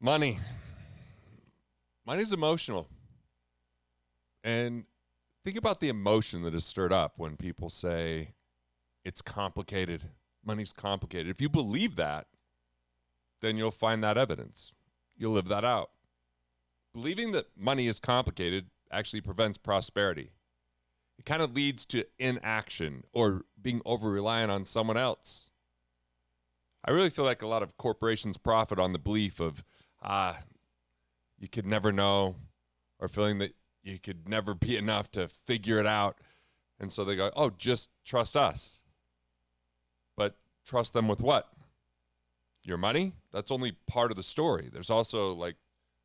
Money. Money's emotional. And think about the emotion that is stirred up when people say it's complicated. Money's complicated. If you believe that, then you'll find that evidence. You'll live that out. Believing that money is complicated actually prevents prosperity. It kind of leads to inaction or being over reliant on someone else. I really feel like a lot of corporations profit on the belief of, you could never know, or feeling that you could never be enough to figure it out. And so they go, oh, just trust us. But trust them with what? Your money? That's only part of the story. There's also like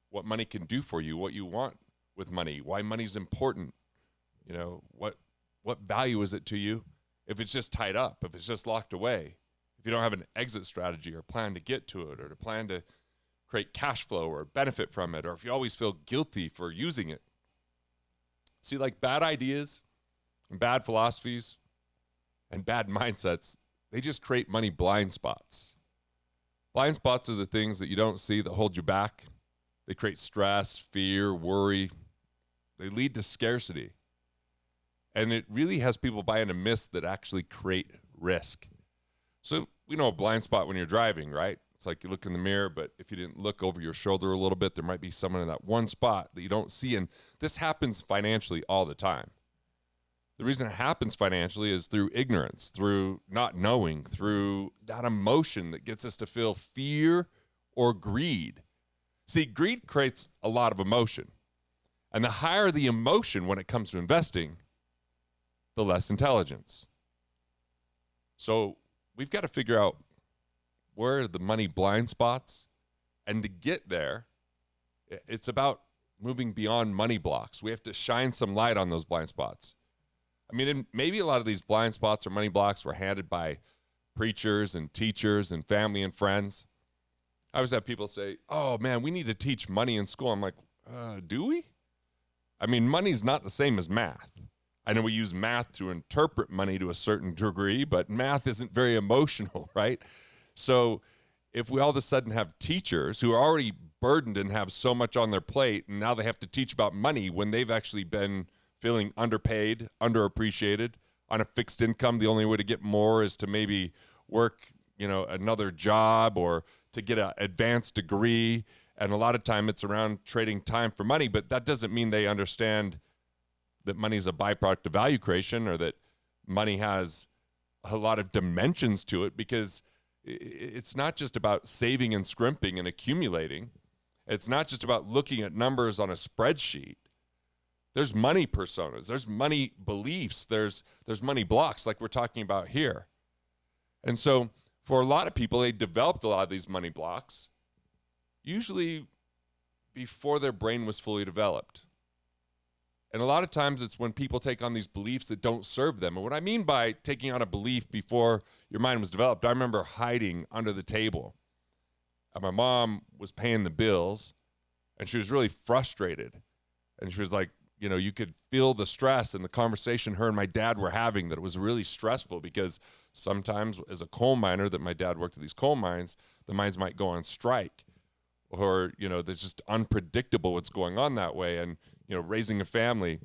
what money can do for you, what you want with money, why money's important. You know, what value is it to you if it's just tied up, if it's just locked away, if you don't have an exit strategy or plan to get to it or to plan to create cash flow or benefit from it, or if you always feel guilty for using it. See, like bad ideas and bad philosophies and bad mindsets, they just create money blind spots. Blind spots are the things that you don't see that hold you back. They create stress, fear, worry. They lead to scarcity. And it really has people buy into myths that actually create risk. So we know a blind spot when you're driving, right? It's like you look in the mirror, but if you didn't look over your shoulder a little bit, there might be someone in that one spot that you don't see. And this happens financially all the time. The reason it happens financially is through ignorance, through not knowing, through that emotion that gets us to feel fear or greed. See, greed creates a lot of emotion. And the higher the emotion when it comes to investing, the less intelligence. So we've got to figure out where are the money blind spots. And to get there, it's about moving beyond money blocks. We have to shine some light on those blind spots. I mean, maybe a lot of these blind spots or money blocks were handed by preachers and teachers and family and friends. I always have people say, oh, man, we need to teach money in school. I'm like, do we? I mean, money's not the same as math. I know we use math to interpret money to a certain degree, but math isn't very emotional, right? So if we all of a sudden have teachers who are already burdened and have so much on their plate, and now they have to teach about money when they've actually been feeling underpaid, underappreciated, on a fixed income, the only way to get more is to maybe work, another job or to get an advanced degree. And a lot of time it's around trading time for money, but that doesn't mean they understand that money is a byproduct of value creation or that money has a lot of dimensions to it, because it's not just about saving and scrimping and accumulating. It's not just about looking at numbers on a spreadsheet. There's money personas, there's money beliefs, there's money blocks like we're talking about here. And so for a lot of people, they developed a lot of these money blocks, usually before their brain was fully developed. And a lot of times it's when people take on these beliefs that don't serve them. And what I mean by taking on a belief before your mind was developed, I remember hiding under the table. And my mom was paying the bills, and she was really frustrated. And she was like, you could feel the stress and the conversation her and my dad were having, that it was really stressful, because sometimes as a coal miner, that my dad worked at these coal mines, the mines might go on strike, or, there's just unpredictable what's going on that way. And, raising a family,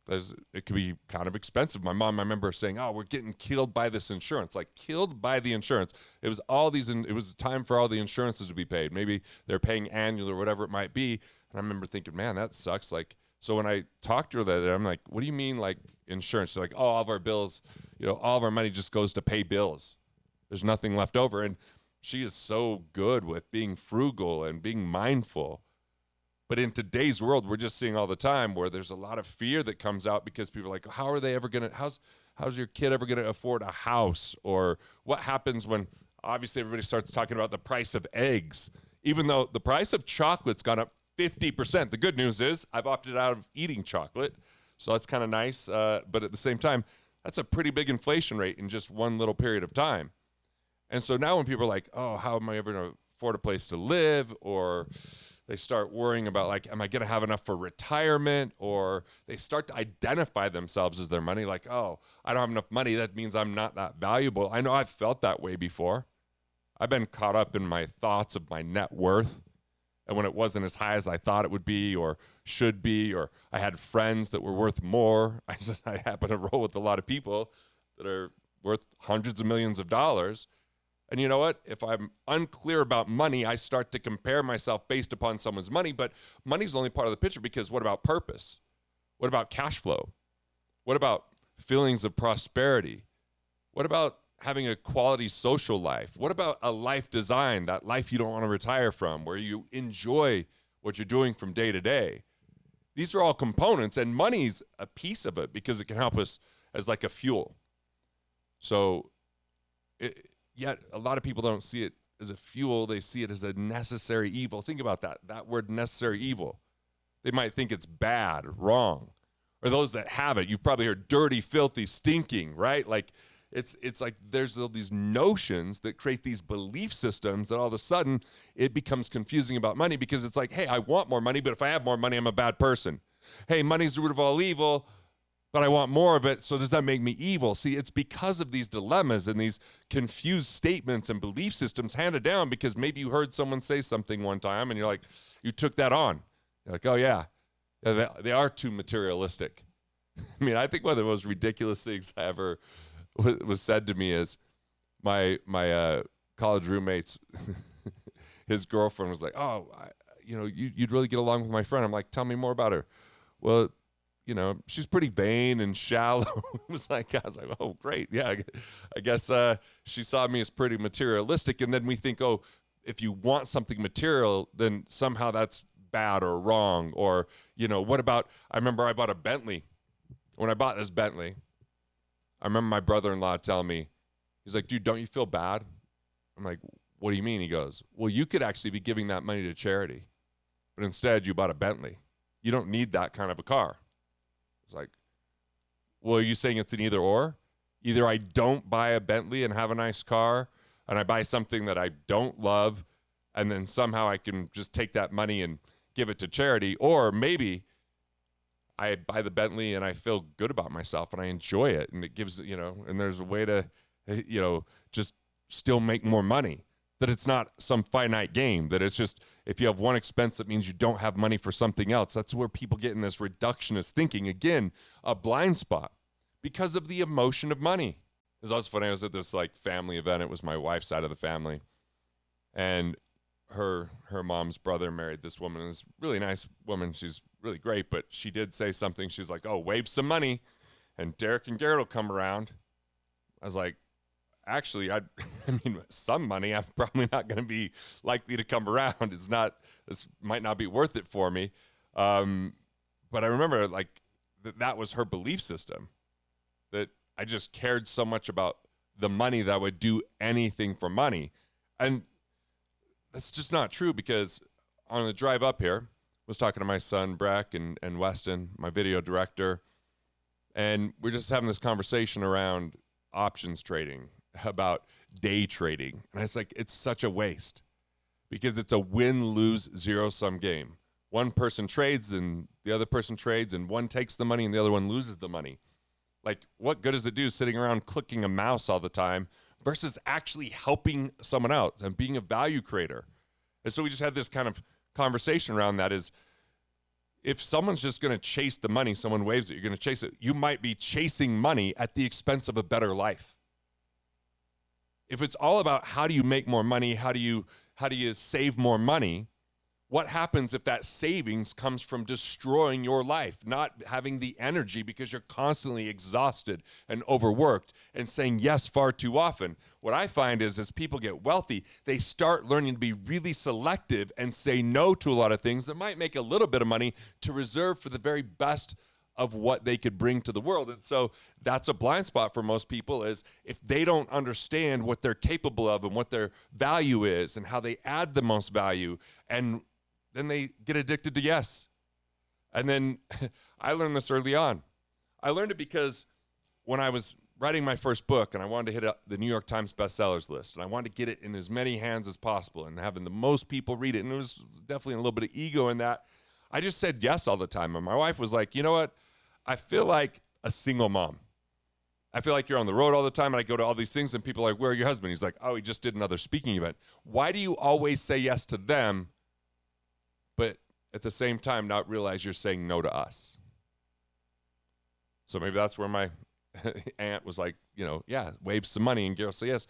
it could be kind of expensive. My mom, I remember saying, oh, we're getting killed by this insurance, like killed by the insurance. It was it was time for all the insurances to be paid. Maybe they're paying annual or whatever it might be. And I remember thinking, man, that sucks. Like, so when I talked to her that day, I'm like, what do you mean like insurance? She's like, oh, all of our bills, all of our money just goes to pay bills. There's nothing left over. And she is so good with being frugal and being mindful. But in today's world, we're just seeing all the time where there's a lot of fear that comes out, because people are like, how are they ever going to, how's your kid ever going to afford a house? Or what happens when, obviously everybody starts talking about the price of eggs, even though the price of chocolate's gone up 50%. The good news is I've opted out of eating chocolate, so that's kind of nice. But at the same time, that's a pretty big inflation rate in just one little period of time. And so now when people are like, oh, how am I ever going to afford a place to live? Or they start worrying about, like, am I going to have enough for retirement? Or they start to identify themselves as their money. Like, oh, I don't have enough money. That means I'm not that valuable. I know I've felt that way before. I've been caught up in my thoughts of my net worth. And when it wasn't as high as I thought it would be or should be, or I had friends that were worth more, I happen to roll with a lot of people that are worth hundreds of millions of dollars. And you know what? If I'm unclear about money, I start to compare myself based upon someone's money. But money's only part of the picture, because what about purpose? What about cash flow? What about feelings of prosperity? What about having a quality social life? What about a life design, that life you don't want to retire from, where you enjoy what you're doing from day to day? These are all components, and money's a piece of it because it can help us as like a fuel. So yet a lot of people don't see it as a fuel. They see it as a necessary evil. Think about that word, necessary evil. They might think it's bad, wrong. Or those that have it, you've probably heard dirty, filthy, stinking, right? Like it's like there's all these notions that create these belief systems that all of a sudden it becomes confusing about money, because it's like, hey, I want more money, but if I have more money, I'm a bad person. Hey, money's the root of all evil, but I want more of it, so does that make me evil? See, it's because of these dilemmas and these confused statements and belief systems handed down, because maybe you heard someone say something one time and you're like, you took that on. You're like, oh yeah, they are too materialistic. I mean, I think one of the most ridiculous things I ever was said to me is my college roommates, his girlfriend was like, oh, you'd really get along with my friend. I'm like, tell me more about her. Well, she's pretty vain and shallow. I was like, oh, great. Yeah, I guess she saw me as pretty materialistic. And then we think, oh, if you want something material, then somehow that's bad or wrong. Or, what about, I remember I bought a Bentley. When I bought this Bentley, I remember my brother-in-law telling me, he's like, dude, don't you feel bad? I'm like, what do you mean? He goes, well, you could actually be giving that money to charity, but instead you bought a Bentley. You don't need that kind of a car. It's like, well, are you saying it's an either or? Either I don't buy a Bentley and have a nice car, and I buy something that I don't love, and then somehow I can just take that money and give it to charity, or maybe I buy the Bentley and I feel good about myself and I enjoy it, and it gives, and there's a way to, just still make more money. That it's not some finite game, that it's just, if you have one expense, that means you don't have money for something else. That's where people get in this reductionist thinking. Again, a blind spot because of the emotion of money. It was also funny. I was at this like family event. It was my wife's side of the family, and her mom's brother married this woman. This really nice woman. She's really great, but she did say something. She's like, oh, wave some money and Derek and Garrett will come around. I was like, actually, I mean, some money, I'm probably not going to be likely to come around. This might not be worth it for me. But I remember like that was her belief system, that I just cared so much about the money that I would do anything for money. And that's just not true, because on the drive up here, I was talking to my son, Breck, and Weston, my video director, and we're just having this conversation around options trading, about day trading. And I was like, it's such a waste, because it's a win-lose zero-sum game. One person trades and the other person trades, and one takes the money and the other one loses the money. Like, what good does it do sitting around clicking a mouse all the time versus actually helping someone else and being a value creator? And so we just had this kind of conversation around that, is if someone's just going to chase the money, someone waves it, you're going to chase it. You might be chasing money at the expense of a better life. If it's all about how do you make more money, how do you save more money, what happens if that savings comes from destroying your life, not having the energy because you're constantly exhausted and overworked and saying yes far too often? What I find is as people get wealthy, they start learning to be really selective and say no to a lot of things that might make a little bit of money to reserve for the very best of what they could bring to the world. And so that's a blind spot for most people, is if they don't understand what they're capable of and what their value is and how they add the most value, and then they get addicted to yes. And then I learned this early on. I learned it because when I was writing my first book and I wanted to hit up the New York Times bestsellers list, and I wanted to get it in as many hands as possible and having the most people read it, and there was definitely a little bit of ego in that, I just said yes all the time. And my wife was like, you know what? I feel like a single mom. I feel like you're on the road all the time, and I go to all these things, and people are like, where are your husband? He's like, oh, he just did another speaking event. Why do you always say yes to them at the same time not realize you're saying no to us. So maybe that's where my aunt was like, yeah, wave some money. And Garrett said, yes,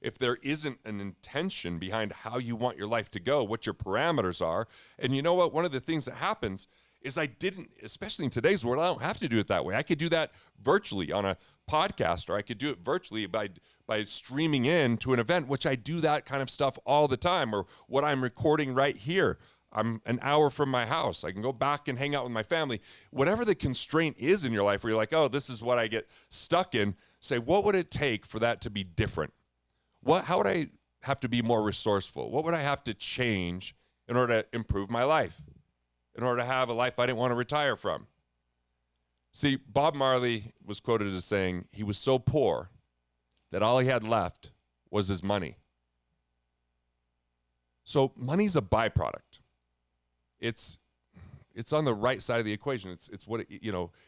if there isn't an intention behind how you want your life to go, what your parameters are. And you know what? One of the things that happens is I didn't, especially in today's world, I don't have to do it that way. I could do that virtually on a podcast, or I could do it virtually by streaming in to an event, which I do that kind of stuff all the time, or what I'm recording right here. I'm an hour from my house. I can go back and hang out with my family. Whatever the constraint is in your life where you're like, oh, this is what I get stuck in, say, what would it take for that to be different? How would I have to be more resourceful? What would I have to change in order to improve my life, in order to have a life I didn't want to retire from? See, Bob Marley was quoted as saying he was so poor that all he had left was his money. So money's a byproduct. It's on the right side of the equation. It's what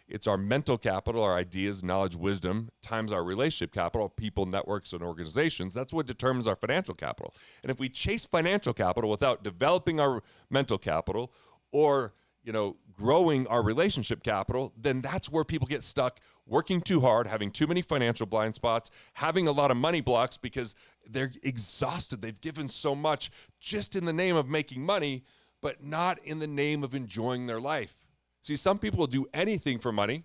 it's our mental capital, our ideas, knowledge, wisdom, times our relationship capital, people, networks, and organizations. That's what determines our financial capital. And if we chase financial capital without developing our mental capital or growing our relationship capital, then that's where people get stuck, working too hard, having too many financial blind spots, having a lot of money blocks because they're exhausted. They've given so much just in the name of making money, but not in the name of enjoying their life. See, some people will do anything for money,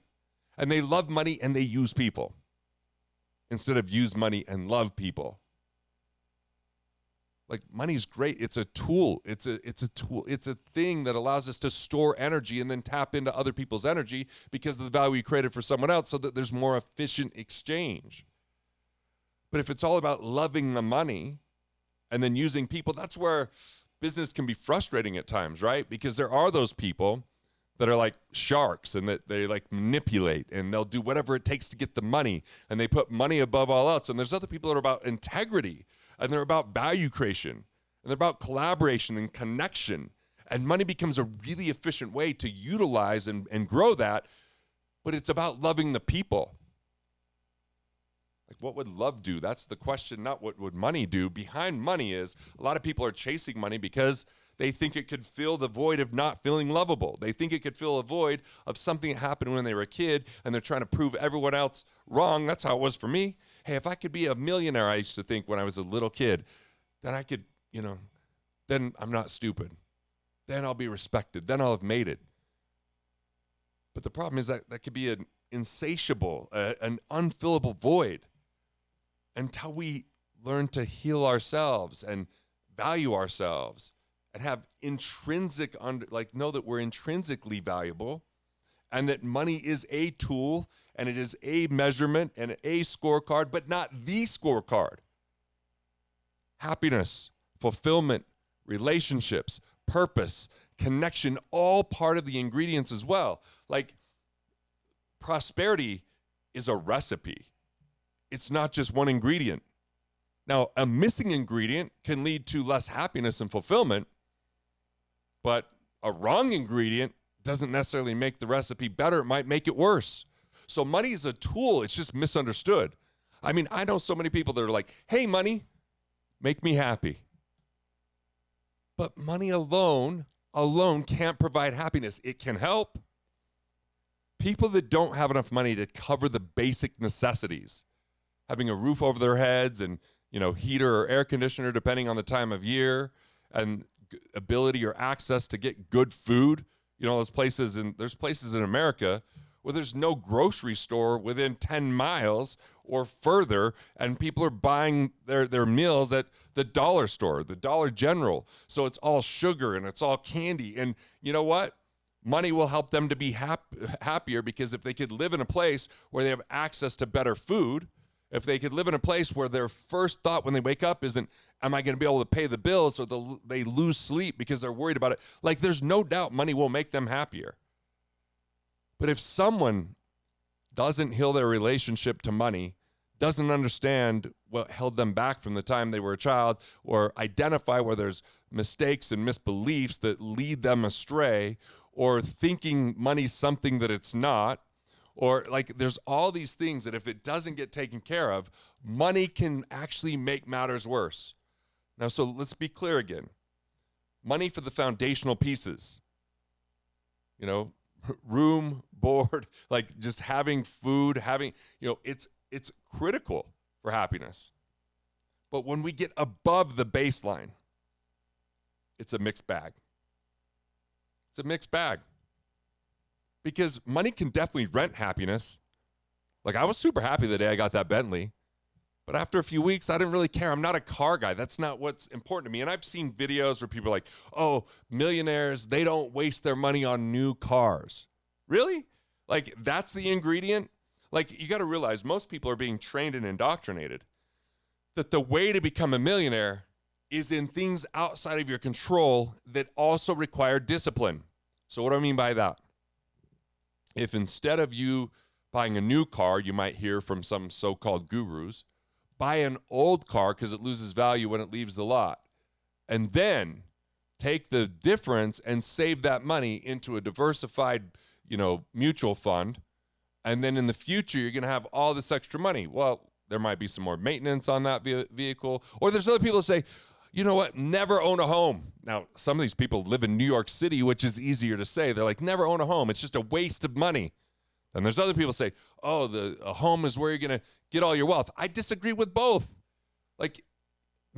and they love money and they use people instead of use money and love people. Like, money's great. It's a tool. It's a tool. It's a thing that allows us to store energy and then tap into other people's energy because of the value we created for someone else so that there's more efficient exchange. But if it's all about loving the money and then using people, that's where business can be frustrating at times, right? Because there are those people that are like sharks and that they like manipulate and they'll do whatever it takes to get the money and they put money above all else. And there's other people that are about integrity and they're about value creation and they're about collaboration and connection. And money becomes a really efficient way to utilize and grow that, but it's about loving the people. Like, what would love do? That's the question, not what would money do. Behind money is a lot of people are chasing money because they think it could fill the void of not feeling lovable. They think it could fill a void of something that happened when they were a kid, and they're trying to prove everyone else wrong. That's how it was for me. Hey, if I could be a millionaire, I used to think when I was a little kid, then I could, then I'm not stupid. Then I'll be respected. Then I'll have made it. But the problem is that could be an insatiable, an unfillable void. Until we learn to heal ourselves and value ourselves and have intrinsic, know that we're intrinsically valuable and that money is a tool and it is a measurement and a scorecard, but not the scorecard. Happiness, fulfillment, relationships, purpose, connection, all part of the ingredients as well. Like, prosperity is a recipe. It's not just one ingredient. Now, a missing ingredient can lead to less happiness and fulfillment, but a wrong ingredient doesn't necessarily make the recipe better. It might make it worse. So money is a tool. It's just misunderstood. I mean, I know so many people that are like, hey, money, make me happy. But money alone can't provide happiness. It can help. People that don't have enough money to cover the basic necessities, having a roof over their heads and, heater or air conditioner, depending on the time of year, and ability or access to get good food. There's places in America where there's no grocery store within 10 miles or further, and people are buying their meals at the dollar store, the Dollar General. So it's all sugar and it's all candy. And you know what? Money will help them to be happier, because if they could live in a place where they have access to better food, if they could live in a place where their first thought when they wake up isn't, am I going to be able to pay the bills, or they lose sleep because they're worried about it, like, there's no doubt money will make them happier. But if someone doesn't heal their relationship to money, doesn't understand what held them back from the time they were a child, or identify where there's mistakes and misbeliefs that lead them astray, or thinking money's something that it's not, or like, there's all these things that if it doesn't get taken care of, money can actually make matters worse. Now, so let's be clear again. money for the foundational pieces. You know, room, board, like just having food, it's critical for happiness. But when we get above the baseline, it's a mixed bag. It's a mixed bag. Because money can definitely rent happiness. Like, I was super happy the day I got that Bentley. But after a few weeks, I didn't really care. I'm not a car guy. That's not what's important to me. And I've seen videos where people are like, oh, millionaires, they don't waste their money on new cars. Really? Like, that's the ingredient? Like, you got to realize most people are being trained and indoctrinated that the way to become a millionaire is in things outside of your control that also require discipline. So what do I mean by that? If instead of you buying a new car, you might hear from some so-called gurus, buy an old car because it loses value when it leaves the lot, and then take the difference and save that money into a diversified, mutual fund, and then in the future, you're going to have all this extra money. Well, there might be some more maintenance on that vehicle, or there's other people who say, you know what, never own a home. Now, some of these people live in New York City, which is easier to say. They're like, never own a home. It's just a waste of money. And there's other people say, oh, a home is where you're going to get all your wealth. I disagree with both. Like,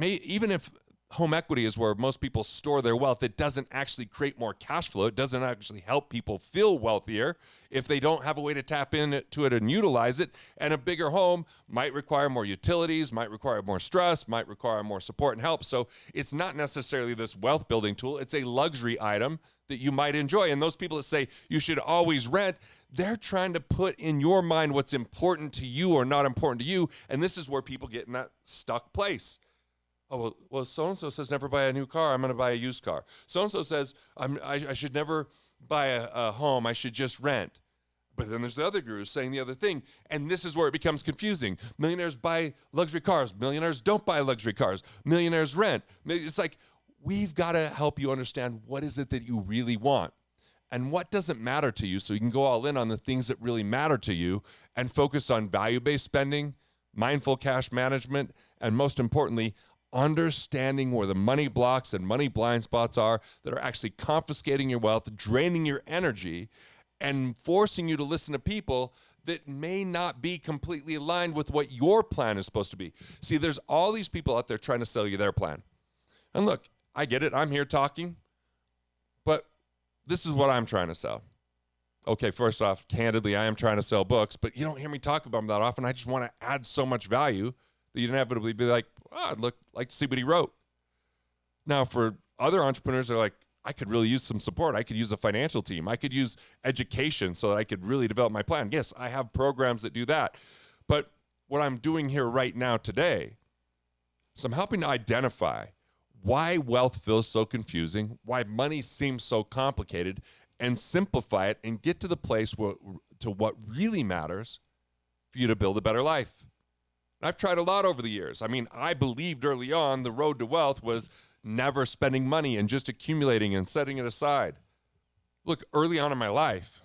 even if home equity is where most people store their wealth, it doesn't actually create more cash flow. It doesn't actually help people feel wealthier if they don't have a way to tap into it and utilize it. And a bigger home might require more utilities, might require more stress, might require more support and help. So it's not necessarily this wealth building tool. It's a luxury item that you might enjoy. And those people that say you should always rent, they're trying to put in your mind what's important to you or not important to you. And this is where people get in that stuck place. Oh, well, so-and-so says never buy a new car. I'm going to buy a used car. So-and-so says I should never buy a home. I should just rent. But then there's the other gurus saying the other thing. And this is where it becomes confusing. Millionaires buy luxury cars. Millionaires don't buy luxury cars. Millionaires rent. It's like, we've got to help you understand what is it that you really want and what doesn't matter to you, so you can go all in on the things that really matter to you and focus on value-based spending, mindful cash management, and most importantly, understanding where the money blocks and money blind spots are that are actually confiscating your wealth, draining your energy, and forcing you to listen to people that may not be completely aligned with what your plan is supposed to be. See, there's all these people out there trying to sell you their plan. And look, I get it. I'm here talking, but this is what I'm trying to sell. Okay, first off, candidly, I am trying to sell books, but you don't hear me talk about them that often. I just want to add so much value that you'd inevitably be like, oh, I'd like to see what he wrote. Now, for other entrepreneurs, they're like, I could really use some support. I could use a financial team. I could use education so that I could really develop my plan. Yes, I have programs that do that. But what I'm doing here right now today is I'm helping to identify why wealth feels so confusing, why money seems so complicated, and simplify it and get to the place to what really matters for you to build a better life. I've tried a lot over the years. I mean, I believed early on the road to wealth was never spending money and just accumulating and setting it aside. Look, early on in my life,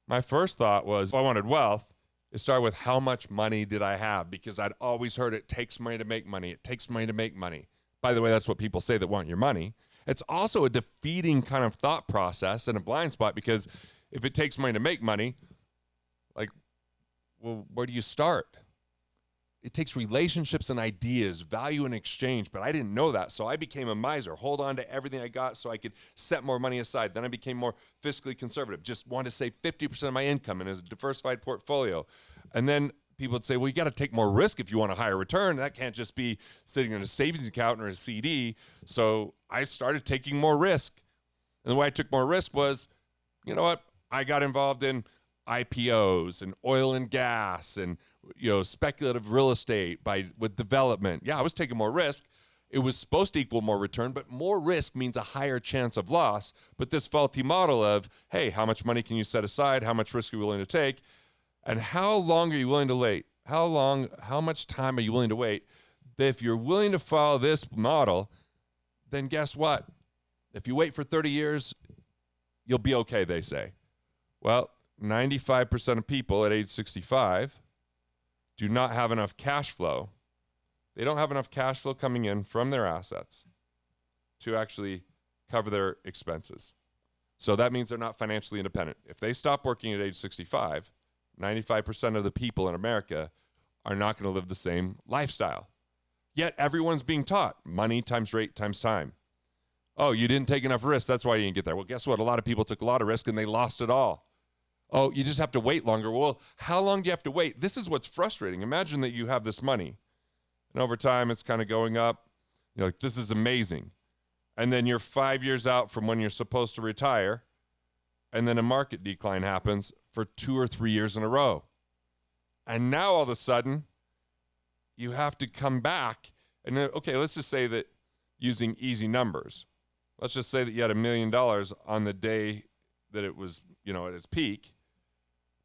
my first thought was, if I wanted wealth, it started with how much money did I have? Because I'd always heard it takes money to make money. It takes money to make money. By the way, that's what people say that want your money. It's also a defeating kind of thought process and a blind spot, because if it takes money to make money, like, well, where do you start? It takes relationships and ideas, value and exchange, but I didn't know that. So I became a miser, hold on to everything I got so I could set more money aside. Then I became more fiscally conservative, just wanted to save 50% of my income in a diversified portfolio. And then people would say, well, you got to take more risk if you want a higher return. That can't just be sitting in a savings account or a CD. So I started taking more risk. And the way I took more risk was, you know what? I got involved in IPOs and oil and gas and speculative real estate with development. Yeah, I was taking more risk. It was supposed to equal more return, but more risk means a higher chance of loss. But this faulty model of, hey, how much money can you set aside? How much risk are you willing to take? And how long are you willing to wait? How much time are you willing to wait? If you're willing to follow this model, then guess what? If you wait for 30 years, you'll be okay, they say. Well, 95% of people at age 65 do not have enough cash flow. They don't have enough cash flow coming in from their assets to actually cover their expenses. So that means they're not financially independent. If they stop working at age 65, 95% of the people in America are not going to live the same lifestyle. Yet everyone's being taught money times rate times time. Oh, you didn't take enough risk. That's why you didn't get there. Well, guess what? A lot of people took a lot of risk and they lost it all. Oh, you just have to wait longer. Well, how long do you have to wait? This is what's frustrating. Imagine that you have this money and over time it's kind of going up. You're like, this is amazing. And then you're 5 years out from when you're supposed to retire. And then a market decline happens for 2 or 3 years in a row. And now all of a sudden you have to come back. And then, okay, let's just say that using easy numbers, let's just say that you had $1 million on the day that it was, at its peak.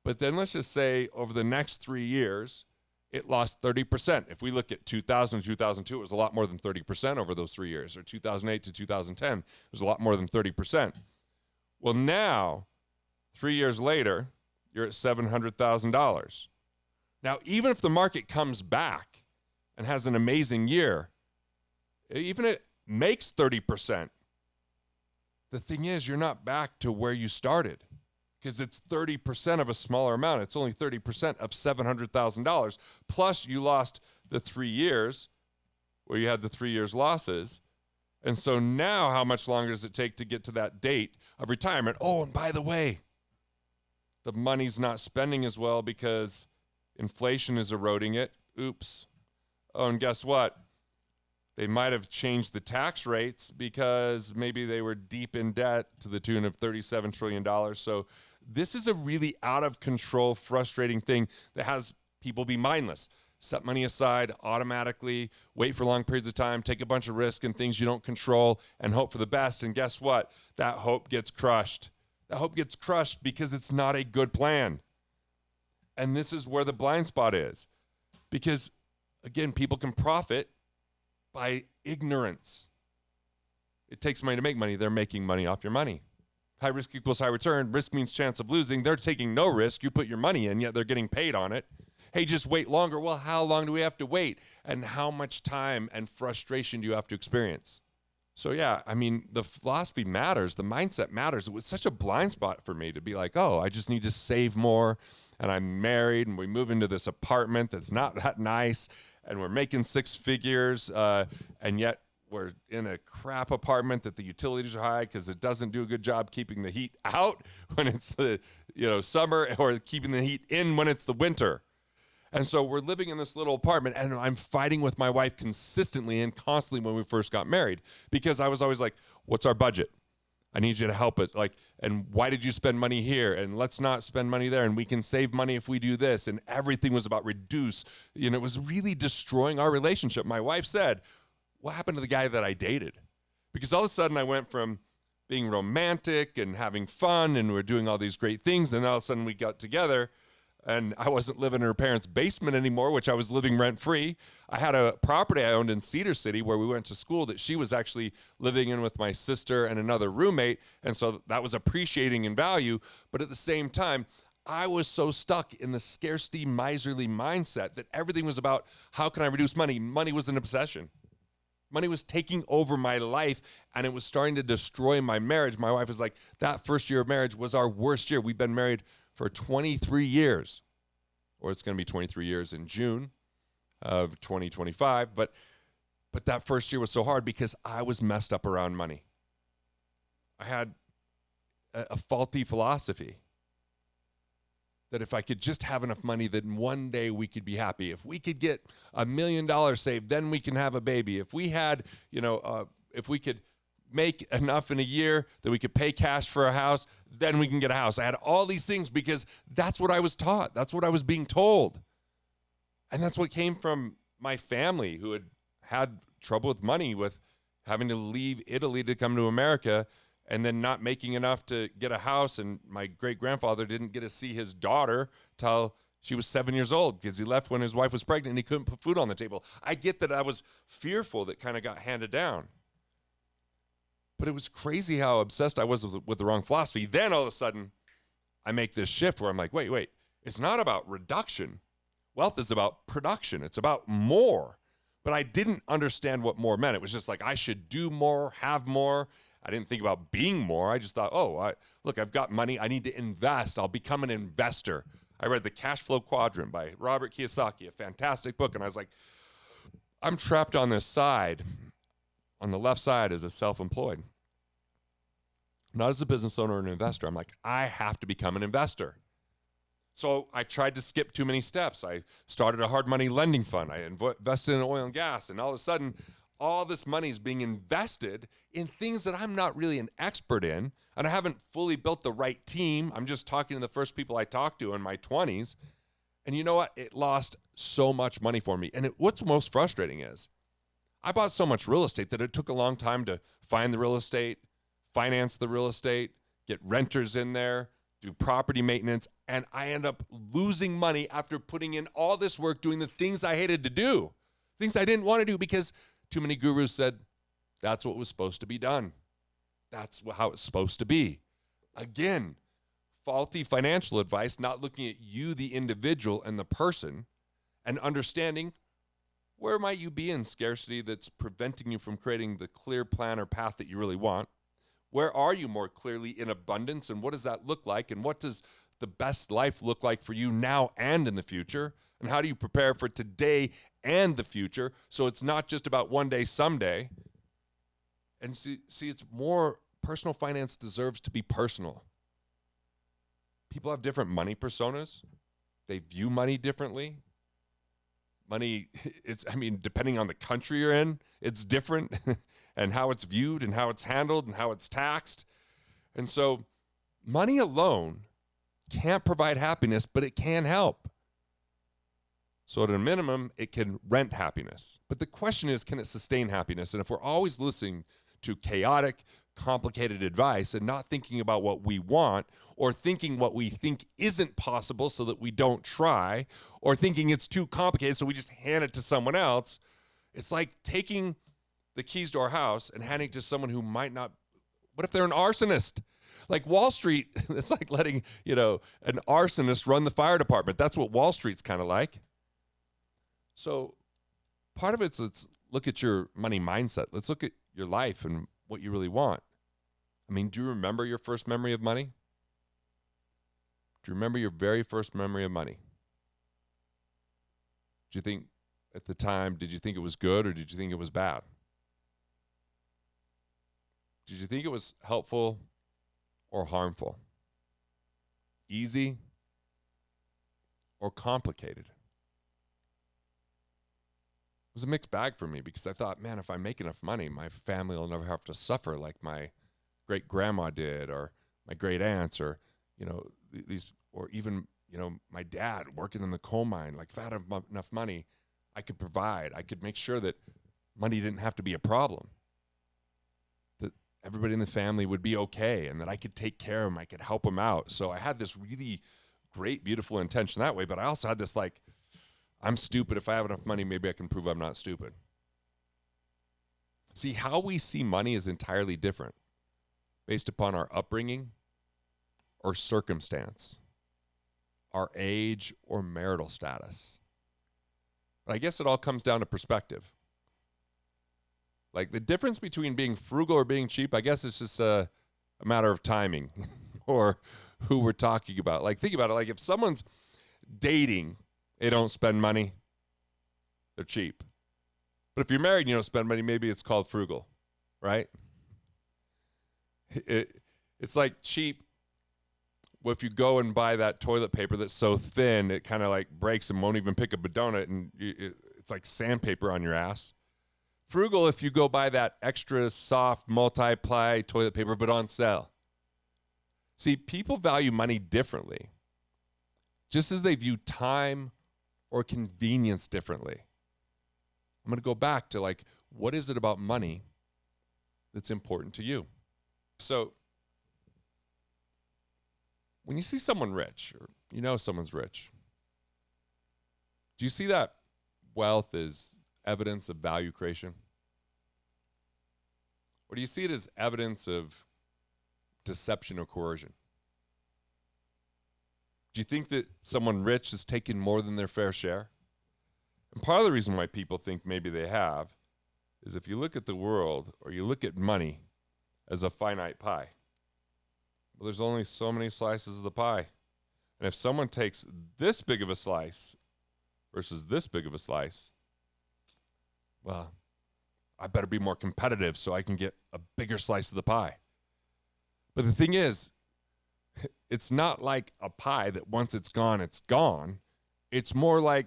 But then let's just say over the next 3 years, it lost 30%. If we look at 2000 to 2002, it was a lot more than 30% over those 3 years. Or 2008 to 2010, it was a lot more than 30%. Well, now, 3 years later, you're at $700,000. Now, even if the market comes back and has an amazing year, even if it makes 30%, the thing is, you're not back to where you started because it's 30% of a smaller amount. It's only 30% of $700,000. Plus, you lost the 3 years where you had the 3 years losses. And so now how much longer does it take to get to that date of retirement? Oh, and by the way, the money's not spending as well because inflation is eroding it. Oops. Oh, and guess what? They might have changed the tax rates because maybe they were deep in debt to the tune of $37 trillion. So this is a really out of control, frustrating thing that has people be mindless. Set money aside automatically, wait for long periods of time, take a bunch of risk in things you don't control, and hope for the best. And guess what? That hope gets crushed. That hope gets crushed because it's not a good plan. And this is where the blind spot is. Because, again, people can profit by ignorance. It takes money to make money. They're making money off your money. High risk equals high return. Risk means chance of losing. They're taking no risk. You put your money in, yet they're getting paid on it. Hey, just wait longer. Well, how long do we have to wait? And how much time and frustration do you have to experience? So, yeah, I mean, the philosophy matters. The mindset matters. It was such a blind spot for me to be like, oh, I just need to save more. And I'm married and we move into this apartment that's not that nice. And we're making six figures. And yet we're in a crap apartment that the utilities are high because it doesn't do a good job keeping the heat out when it's the summer or keeping the heat in when it's the winter. And so we're living in this little apartment, and I'm fighting with my wife consistently and constantly when we first got married because I was always like, what's our budget? I need you to help it. And why did you spend money here? And let's not spend money there. And we can save money if we do this. And everything was about reduce. It was really destroying our relationship. My wife said, what happened to the guy that I dated? Because all of a sudden I went from being romantic and having fun and we're doing all these great things. And all of a sudden we got together. And I wasn't living in her parents' basement anymore, which I was living rent-free. I had a property I owned in Cedar City where we went to school that she was actually living in with my sister and another roommate. And so that was appreciating in value. But at the same time, I was so stuck in the scarcity, miserly mindset that everything was about how can I reduce money? Money was an obsession. Money was taking over my life, and it was starting to destroy my marriage. My wife was like, that first year of marriage was our worst year. We've been married for 23 years, or it's going to be 23 years in June of 2025. But that first year was so hard because I was messed up around money. I had a faulty philosophy that if I could just have enough money, then one day we could be happy. If we could get $1 million saved, then we can have a baby. If we had, if we could make enough in a year that we could pay cash for a house, then we can get a house. I had all these things because that's what I was taught. That's what I was being told. And that's what came from my family who had trouble with money, with having to leave Italy to come to America and then not making enough to get a house. And my great-grandfather didn't get to see his daughter till she was 7 years old because he left when his wife was pregnant and he couldn't put food on the table. I get that I was fearful that kind of got handed down. But it was crazy how obsessed I was with the wrong philosophy. Then all of a sudden, I make this shift where I'm like, wait. It's not about reduction. Wealth is about production. It's about more. But I didn't understand what more meant. It was just like I should do more, have more. I didn't think about being more. I just thought, look, I've got money. I need to invest. I'll become an investor. I read The Cash Flow Quadrant by Robert Kiyosaki, a fantastic book. And I was like, I'm trapped on this side, on the left side as a self-employed, not as a business owner or an investor. I'm like, I have to become an investor. So I tried to skip too many steps. I started a hard money lending fund. I invested in oil and gas. And all of a sudden, all this money is being invested in things that I'm not really an expert in. And I haven't fully built the right team. I'm just talking to the first people I talked to in my 20s. And you know what? It lost so much money for me. And what's most frustrating is I bought so much real estate that it took a long time to find the real estate, finance the real estate, get renters in there, do property maintenance, and I end up losing money after putting in all this work doing the things I hated to do, things I didn't want to do because too many gurus said that's what was supposed to be done. That's how it's supposed to be. Again, faulty financial advice, not looking at you, the individual and the person, and understanding where might you be in scarcity that's preventing you from creating the clear plan or path that you really want. Where are you more clearly in abundance, and what does that look like, and what does the best life look like for you now and in the future, and how do you prepare for today and the future so it's not just about one day, someday. And see, it's more, personal finance deserves to be personal. People have different money personas. They view money differently. Money, depending on the country you're in, it's different and how it's viewed and how it's handled and how it's taxed. And so money alone can't provide happiness, but it can help. So at a minimum, it can rent happiness. But the question is, can it sustain happiness? And if we're always listening to chaotic, complicated advice and not thinking about what we want, or thinking what we think isn't possible so that we don't try, or thinking it's too complicated so we just hand it to someone else, it's like taking the keys to our house and handing it to someone who might not. What if they're an arsonist? Like Wall Street, it's like letting, an arsonist run the fire department. That's what Wall Street's kind of like. So part of it's, let's look at your money mindset. Let's look at your life and what you really want. Do you remember your first memory of money? Do you remember your very first memory of money? Do you think at the time, did you think it was good or did you think it was bad? Did you think it was helpful or harmful? Easy or complicated? It was a mixed bag for me because I thought, man, if I make enough money, my family will never have to suffer like my great grandma did, or my great aunts, or, these, or even, my dad working in the coal mine. Like if I had enough money, I could provide. I could make sure that money didn't have to be a problem, that everybody in the family would be okay, and that I could take care of them. I could help them out. So I had this really great, beautiful intention that way. But I also had this I'm stupid. If I have enough money, maybe I can prove I'm not stupid. See, how we see money is entirely different based upon our upbringing or circumstance, our age or marital status. But I guess it all comes down to perspective. Like the difference between being frugal or being cheap, I guess it's just a matter of timing or who we're talking about. Like think about it. Like if someone's dating, they don't spend money, they're cheap. But if you're married and you don't spend money, maybe it's called frugal, right? It's like cheap. Well, if you go and buy that toilet paper that's so thin, it kind of like breaks and won't even pick up a donut, and it's like sandpaper on your ass. Frugal if you go buy that extra soft multi-ply toilet paper, but on sale. See, people value money differently, just as they view time or convenience differently. I'm going to go back to what is it about money that's important to you? So when you see someone rich, or someone's rich, do you see that wealth as evidence of value creation? Or do you see it as evidence of deception or coercion? Do you think that someone rich has taken more than their fair share? And part of the reason why people think maybe they have is if you look at the world or you look at money as a finite pie. Well, there's only so many slices of the pie. And if someone takes this big of a slice versus this big of a slice, well, I better be more competitive so I can get a bigger slice of the pie. But the thing is, it's not like a pie that once it's gone, it's gone. It's more like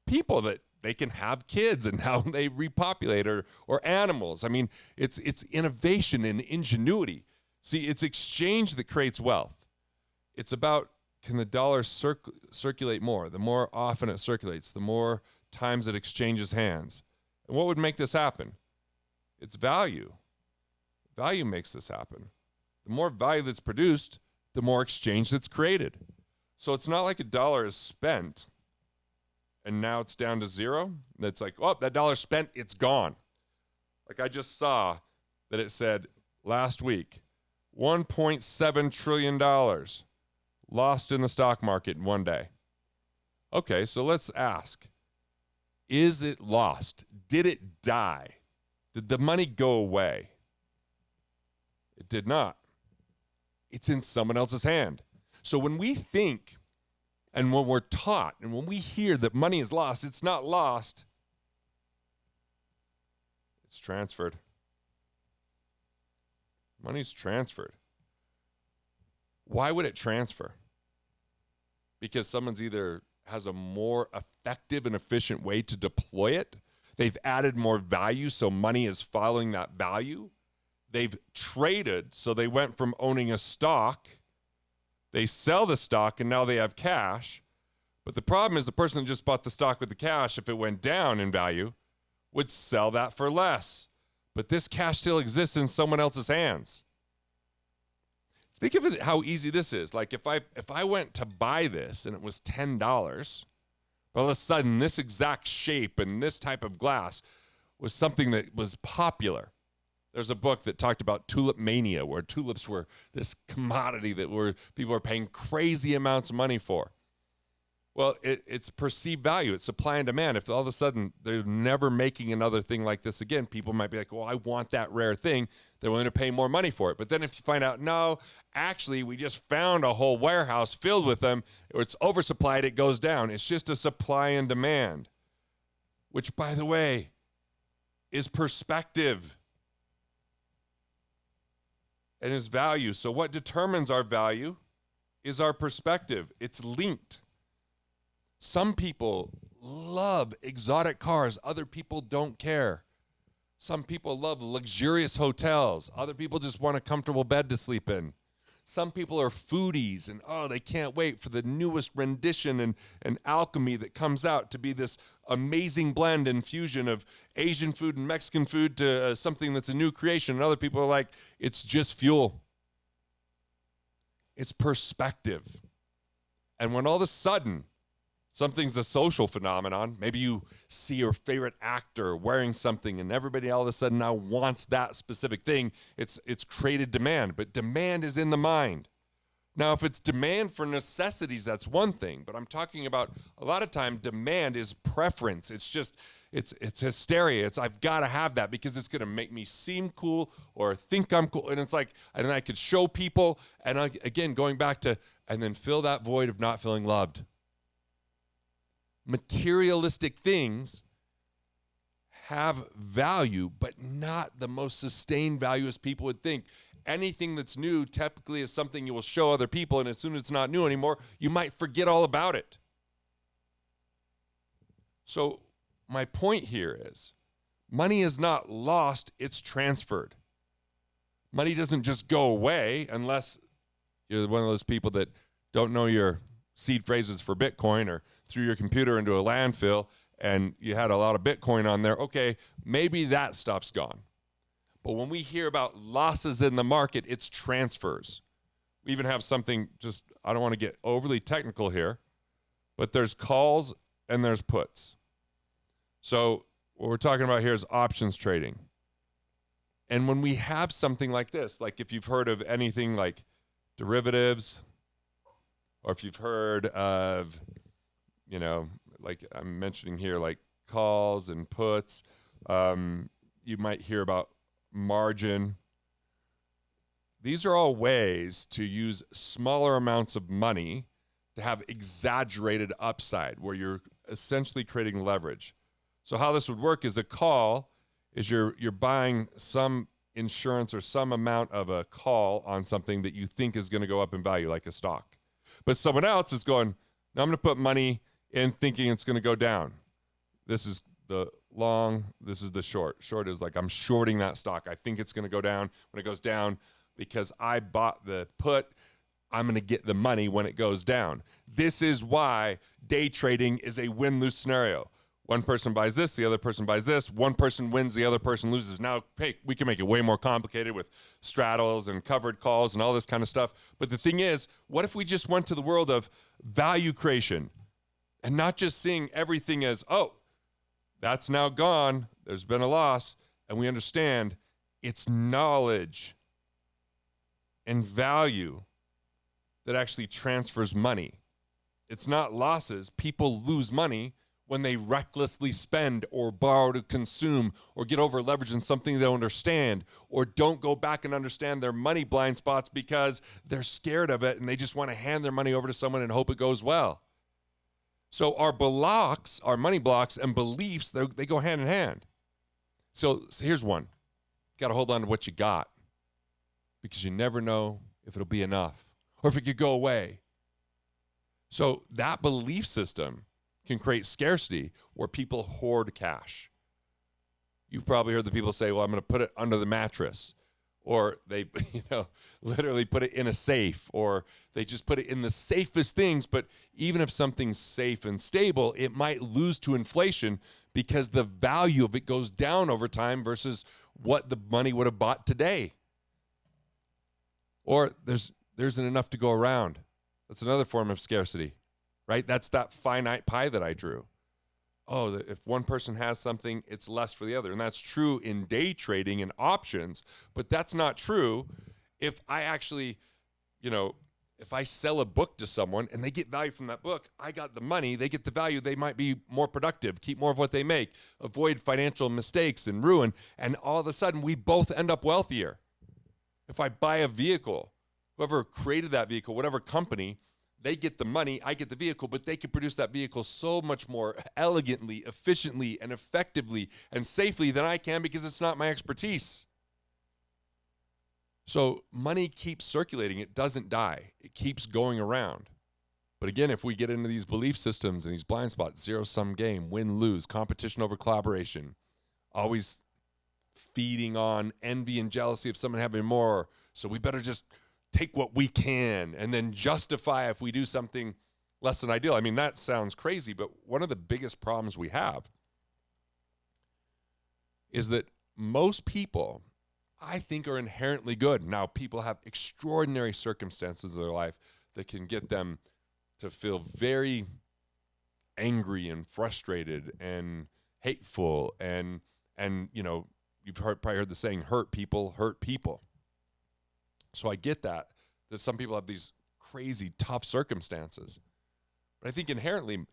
people that they can have kids and how they repopulate, or animals. I mean, it's innovation and ingenuity. See, it's exchange that creates wealth. It's about, can the dollar circulate more? The more often it circulates, the more times it exchanges hands. And what would make this happen? It's value. Value makes this happen. The more value that's produced, the more exchange that's created. So it's not like a dollar is spent and now it's down to zero. It's like, oh, that dollar spent, it's gone. Like I just saw that it said last week, $1.7 trillion lost in the stock market in one day. Okay, so let's ask, is it lost? Did it die? Did the money go away? It did not. It's in someone else's hand. So when we think and when we're taught and when we hear that money is lost, it's not lost. It's transferred. Money's transferred. Why would it transfer? Because someone's either has a more effective and efficient way to deploy it. They've added more value, so money is following that value. They've traded, so they went from owning a stock, they sell the stock, and now they have cash. But the problem is the person that just bought the stock with the cash, if it went down in value, would sell that for less. But this cash still exists in someone else's hands. Think of it how easy this is. Like if I went to buy this and it was $10, but all of a sudden this exact shape and this type of glass was something that was popular. There's a book that talked about tulip mania, where tulips were this commodity that people were paying crazy amounts of money for. Well, it's perceived value. It's supply and demand. If all of a sudden they're never making another thing like this again, people might be like, well, I want that rare thing. They're willing to pay more money for it. But then if you find out, no, actually, we just found a whole warehouse filled with them, or it's oversupplied, it goes down. It's just a supply and demand, which, by the way, is perspective and is value. So what determines our value is our perspective. It's linked. Some people love exotic cars. Other people don't care. Some people love luxurious hotels. Other people just want a comfortable bed to sleep in. Some people are foodies and, they can't wait for the newest rendition and alchemy that comes out to be this amazing blend and fusion of Asian food and Mexican food to something that's a new creation. And other people are like, it's just fuel. It's perspective. And when all of a sudden something's a social phenomenon, maybe you see your favorite actor wearing something and everybody all of a sudden now wants that specific thing, it's created demand. But demand is in the mind. Now, if it's demand for necessities, that's one thing. But I'm talking about a lot of time demand is preference. It's just, it's hysteria. It's I've got to have that because it's going to make me seem cool or think I'm cool. And it's like, and then I could show people. And again, going back to, and then fill that void of not feeling loved. Materialistic things have value, but not the most sustained value as people would think. Anything that's new typically is something you will show other people, and as soon as it's not new anymore, you might forget all about it. So my point here is, money is not lost, it's transferred. Money doesn't just go away unless you're one of those people that don't know your seed phrases for Bitcoin or threw your computer into a landfill and you had a lot of Bitcoin on there. Okay, maybe that stuff's gone. But when we hear about losses in the market, it's transfers. We even have something, just, I don't want to get overly technical here, but there's calls and there's puts. So what we're talking about here is options trading. And when we have something like this, like if you've heard of anything like derivatives, or if you've heard of, like I'm mentioning here, like calls and puts, you might hear about margin. these are all ways to use smaller amounts of money to have exaggerated upside, where you're essentially creating leverage. So how this would work is a call is you're buying some insurance or some amount of a call on something that you think is going to go up in value, like a stock. But someone else is going, no, I'm going to put money in thinking it's going to go down. This is the long, this is the short. Short is like, I'm shorting that stock. I think it's going to go down. When it goes down, because I bought the put, I'm going to get the money when it goes down. This is why day trading is a win-lose scenario. One person buys this, the other person buys this. One person wins, the other person loses. Now, hey, we can make it way more complicated with straddles and covered calls and all this kind of stuff. But the thing is, what if we just went to the world of value creation and not just seeing everything as, oh, that's now gone, there's been a loss, and we understand it's knowledge and value that actually transfers money. It's not losses. People lose money when they recklessly spend or borrow to consume or get over leveraged in something they don't understand, or don't go back and understand their money blind spots because they're scared of it and they just want to hand their money over to someone and hope it goes well. So our blocks, our money blocks and beliefs, they go hand in hand. So here's one. Got to hold on to what you got, because you never know if it'll be enough or if it could go away. So that belief system can create scarcity where people hoard cash. You've probably heard the people say, well, I'm going to put it under the mattress, or they, literally put it in a safe, or they just put it in the safest things. But even if something's safe and stable, it might lose to inflation because the value of it goes down over time versus what the money would have bought today. Or there isn't enough to go around. That's another form of scarcity, right? That's that finite pie that I drew. Oh, if one person has something, it's less for the other. And that's true in day trading and options, but that's not true if I actually, if I sell a book to someone and they get value from that book, I got the money, they get the value, they might be more productive, keep more of what they make, avoid financial mistakes and ruin, and all of a sudden we both end up wealthier. If I buy a vehicle, whoever created that vehicle, whatever company, they get the money, I get the vehicle, but they can produce that vehicle so much more elegantly, efficiently, and effectively and safely than I can because it's not my expertise. So money keeps circulating. It doesn't die. It keeps going around. But again, if we get into these belief systems and these blind spots, zero-sum game, win-lose, competition over collaboration, always feeding on envy and jealousy of someone having more, so we better just take what we can and then justify if we do something less than ideal. I mean, that sounds crazy, but one of the biggest problems we have is that most people, I think, are inherently good. Now, people have extraordinary circumstances in their life that can get them to feel very angry and frustrated and hateful and you've probably heard the saying, hurt people hurt people. So I get that some people have these crazy tough circumstances. But I think inherently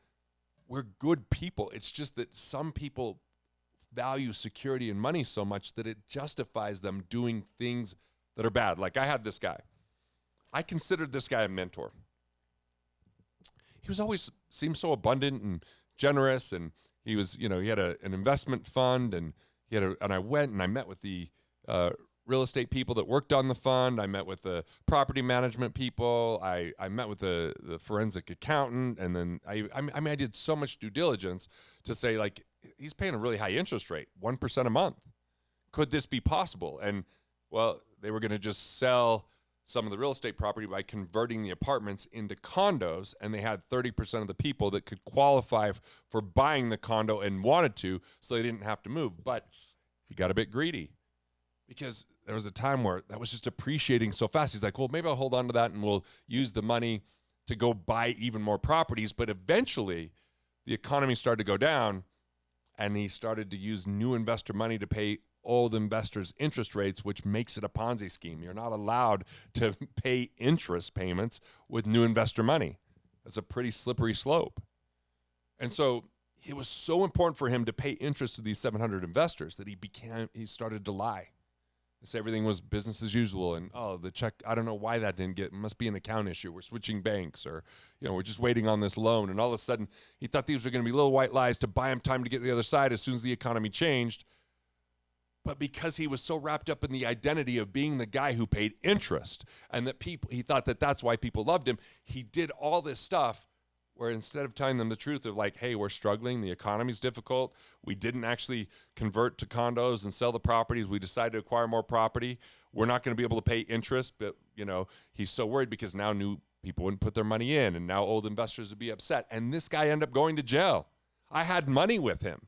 we're good people. It's just that some people value security and money so much that it justifies them doing things that are bad. Like I had this guy. I considered this guy a mentor. He was always seemed so abundant and generous, and he was, he had an investment fund, and and I went and I met with the real estate people that worked on the fund. I met with the property management people. I met with the forensic accountant, and then I did so much due diligence to say, like, he's paying a really high interest rate, 1% a month. Could this be possible? And well, they were going to just sell some of the real estate property by converting the apartments into condos, and they had 30% of the people that could qualify for buying the condo and wanted to, so they didn't have to move. But he got a bit greedy because there was a time where that was just appreciating so fast. He's like, well, maybe I'll hold on to that and we'll use the money to go buy even more properties. But eventually the economy started to go down, and he started to use new investor money to pay old investors' interest rates, which makes it a Ponzi scheme. You're not allowed to pay interest payments with new investor money. That's a pretty slippery slope. And so it was so important for him to pay interest to these 700 investors that he started to lie. Say everything was business as usual, and the check, I don't know why that didn't get, it must be an account issue. We're switching banks, or we're just waiting on this loan. And all of a sudden, he thought these were going to be little white lies to buy him time to get to the other side as soon as the economy changed. But because he was so wrapped up in the identity of being the guy who paid interest, and that he thought that that's why people loved him, he did all this stuff where instead of telling them the truth of like, hey, we're struggling, the economy's difficult, we didn't actually convert to condos and sell the properties, we decided to acquire more property, we're not going to be able to pay interest, but he's so worried because now new people wouldn't put their money in, and now old investors would be upset, and this guy ended up going to jail. I had money with him.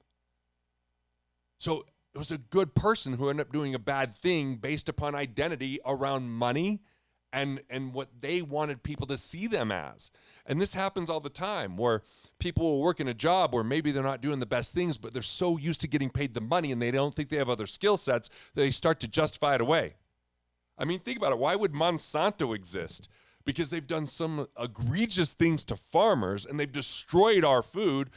So it was a good person who ended up doing a bad thing based upon identity around money and what they wanted people to see them as. And this happens all the time, where people will work in a job where maybe they're not doing the best things, but they're so used to getting paid the money and they don't think they have other skill sets that they start to justify it away. I mean, think about it. Why would Monsanto exist? Because they've done some egregious things to farmers and they've destroyed our food.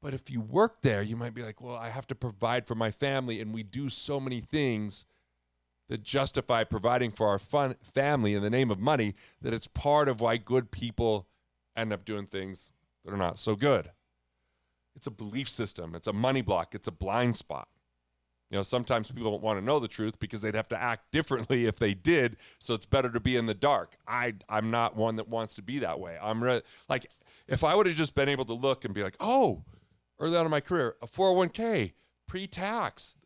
But if you work there, you might be like, well, I have to provide for my family, and we do so many things that justify providing for our family in the name of money, that it's part of why good people end up doing things that are not so good. It's a belief system. It's a money block. It's a blind spot. Sometimes people don't want to know the truth because they'd have to act differently if they did, so it's better to be in the dark. I'm not one that wants to be that way. Like, if I would have just been able to look and be like, oh, early on in my career, a 401k, pre-tax,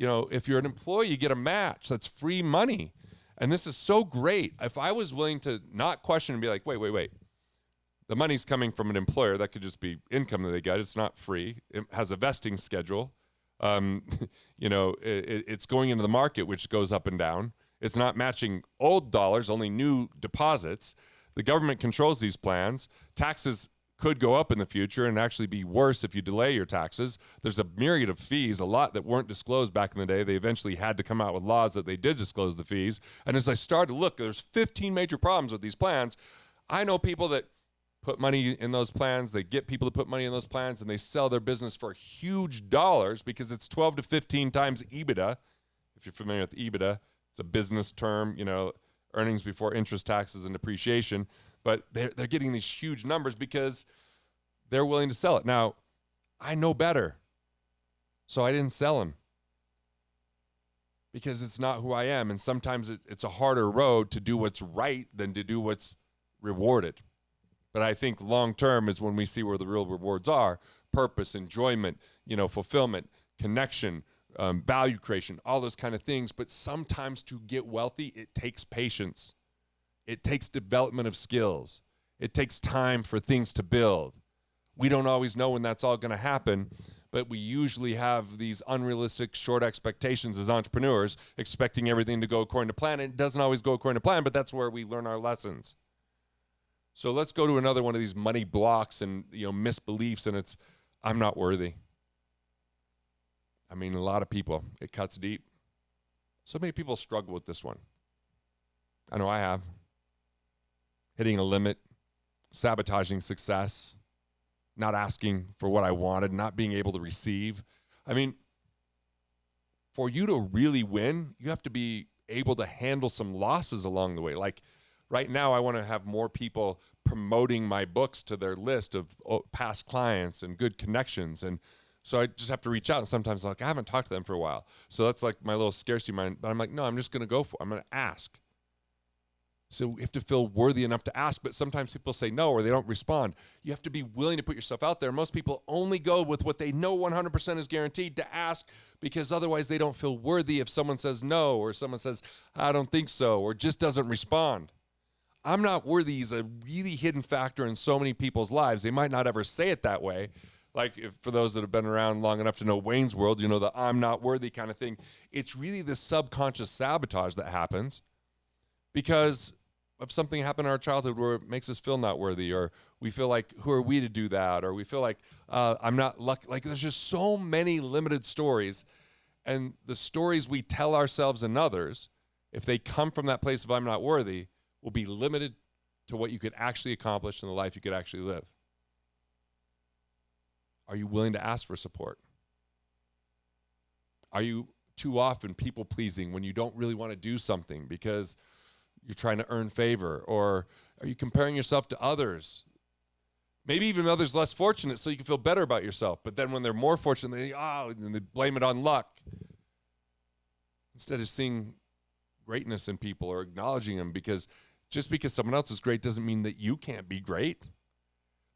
if you're an employee, you get a match. That's free money. And this is so great. If I was willing to not question and be like, wait. The money's coming from an employer. That could just be income that they get. It's not free. It has a vesting schedule. It's going into the market, which goes up and down. It's not matching old dollars, only new deposits. The government controls these plans. Taxes could go up in the future and actually be worse if you delay your taxes. There's a myriad of fees, a lot that weren't disclosed back in the day. They eventually had to come out with laws that they did disclose the fees. And as I started to look, there's 15 major problems with these plans. I know people that put money in those plans. They get people to put money in those plans, and they sell their business for huge dollars because it's 12 to 15 times EBITDA. If you're familiar with EBITDA, it's a business term, earnings before interest, taxes, and depreciation. But they're getting these huge numbers because they're willing to sell it. Now, I know better, so I didn't sell them because it's not who I am. And sometimes it's a harder road to do what's right than to do what's rewarded. But I think long term is when we see where the real rewards are: purpose, enjoyment, fulfillment, connection, value creation, all those kind of things. But sometimes to get wealthy, it takes patience. It takes development of skills. It takes time for things to build. We don't always know when that's all going to happen, but we usually have these unrealistic short expectations as entrepreneurs, expecting everything to go according to plan. And it doesn't always go according to plan, but that's where we learn our lessons. So let's go to another one of these money blocks and misbeliefs, and it's, I'm not worthy. I mean, a lot of people, it cuts deep. So many people struggle with this one. I know I have. Hitting a limit, sabotaging success, not asking for what I wanted, not being able to receive. I mean, for you to really win, you have to be able to handle some losses along the way. Like right now, I want to have more people promoting my books to their list of past clients and good connections. And so I just have to reach out. And sometimes I haven't talked to them for a while. So that's like my little scarcity mind. But I'm like, no, I'm just going to go for it. I'm going to ask. So you have to feel worthy enough to ask, but sometimes people say no or they don't respond. You have to be willing to put yourself out there. Most people only go with what they know 100% is guaranteed to ask, because otherwise they don't feel worthy if someone says no, or someone says, I don't think so, or just doesn't respond. I'm not worthy is a really hidden factor in so many people's lives. They might not ever say it that way. Like for those that have been around long enough to know Wayne's World, the I'm not worthy kind of thing. It's really this subconscious sabotage that happens because of something happened in our childhood where it makes us feel not worthy, or we feel like, who are we to do that? Or we feel like I'm not lucky. Like there's just so many limited stories, and the stories we tell ourselves and others, if they come from that place of I'm not worthy, will be limited to what you could actually accomplish in the life you could actually live. Are you willing to ask for support? Are you too often people pleasing when you don't really want to do something because you're trying to earn favor? Or are you comparing yourself to others? Maybe even others less fortunate so you can feel better about yourself. But then when they're more fortunate, and they blame it on luck. Instead of seeing greatness in people or acknowledging them, because just because someone else is great doesn't mean that you can't be great.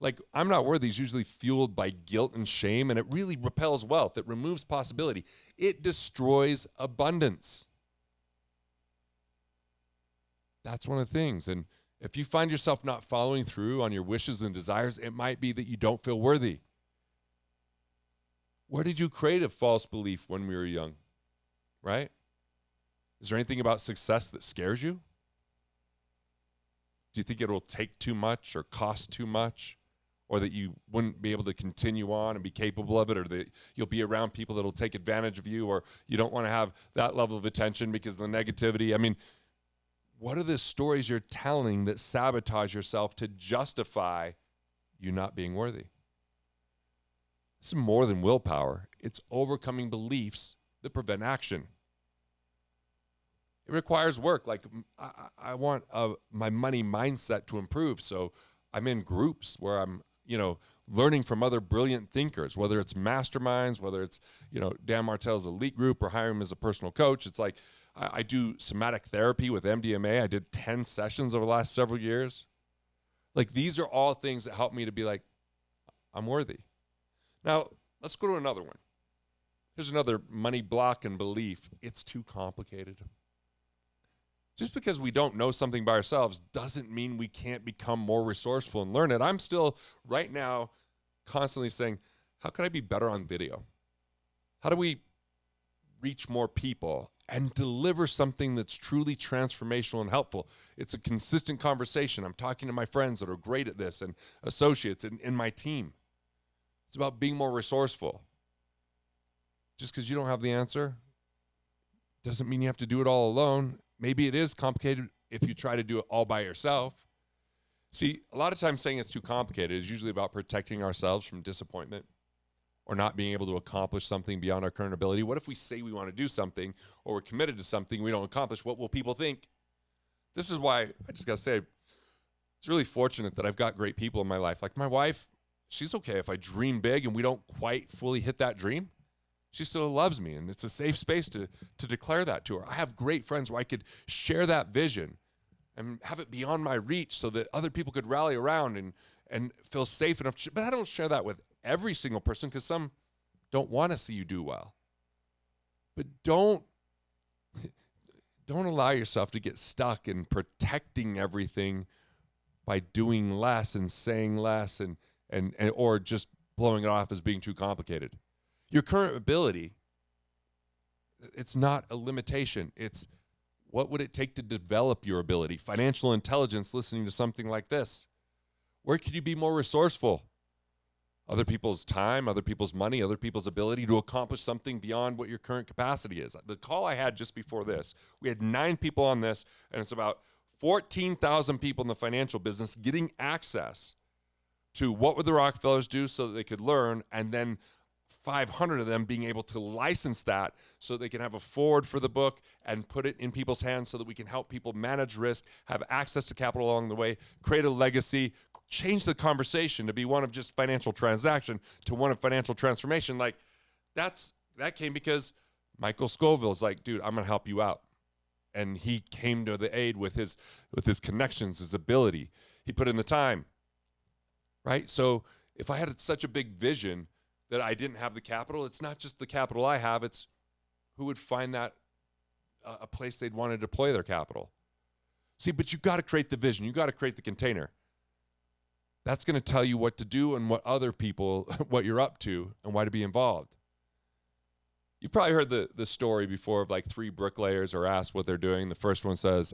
Like, I'm not worthy is usually fueled by guilt and shame, and it really repels wealth. It removes possibility. It destroys abundance. That's one of the things. And if you find yourself not following through on your wishes and desires, it might be that you don't feel worthy. Where did you create a false belief when we were young? Right? Is there anything about success that scares you? Do you think it will take too much or cost too much? Or that you wouldn't be able to continue on and be capable of it? Or that you'll be around people that will take advantage of you? Or you don't want to have that level of attention because of the negativity? I mean, what are the stories you're telling that sabotage yourself to justify you not being worthy? This is more than willpower. It's overcoming beliefs that prevent action. It requires work. Like, I want my money mindset to improve. So I'm in groups where I'm, learning from other brilliant thinkers, whether it's masterminds, whether it's, Dan Martell's elite group or hiring him as a personal coach. It's like, I do somatic therapy with MDMA. I did 10 sessions over the last several years. Like, these are all things that help me to be like, I'm worthy. Now, let's go to another one. Here's another money block and belief. It's too complicated. Just because we don't know something by ourselves doesn't mean we can't become more resourceful and learn it. I'm still, right now, constantly saying, how can I be better on video? How do we reach more people and deliver something that's truly transformational and helpful? It's a consistent conversation. I'm talking to my friends that are great at this and associates in my team. It's about being more resourceful. Just because you don't have the answer doesn't mean you have to do it all alone. Maybe it is complicated if you try to do it all by yourself. See, a lot of times saying it's too complicated is usually about protecting ourselves from disappointment or not being able to accomplish something beyond our current ability. What if we say we want to do something or we're committed to something we don't accomplish? What will people think? This is why I just got to say, it's really fortunate that I've got great people in my life. Like my wife, she's okay if I dream big and we don't quite fully hit that dream. She still loves me, and it's a safe space to declare that to her. I have great friends where I could share that vision and have it beyond my reach so that other people could rally around and feel safe enough. But I don't share that with every single person because some don't want to see you do well. But don't allow yourself to get stuck in protecting everything by doing less and saying less and or just blowing it off as being too complicated. Your current ability, it's not a limitation. It's what would it take to develop your ability? Financial intelligence, listening to something like this. Where could you be more resourceful? Other people's time, other people's money, other people's ability to accomplish something beyond what your current capacity is. The call I had just before this, we had 9 people on this, and it's about 14,000 people in the financial business getting access to what would the Rockefellers do so that they could learn, and then 500 of them being able to license that so they can have a forward for the book and put it in people's hands so that we can help people manage risk, have access to capital along the way, create a legacy, change the conversation to be one of just financial transaction to one of financial transformation. Like that came because Michael Scoville's like, dude, I'm going to help you out. And he came to the aid with his connections, his ability. He put in the time, right? So if I had such a big vision that I didn't have the capital, it's not just the capital I have, it's who would find that a place they'd want to deploy their capital. See, but you got to create the vision. You got to create the container. That's going to tell you what to do and what other people, what you're up to and why to be involved. You've probably heard the story before of like 3 bricklayers are asked what they're doing. The first one says,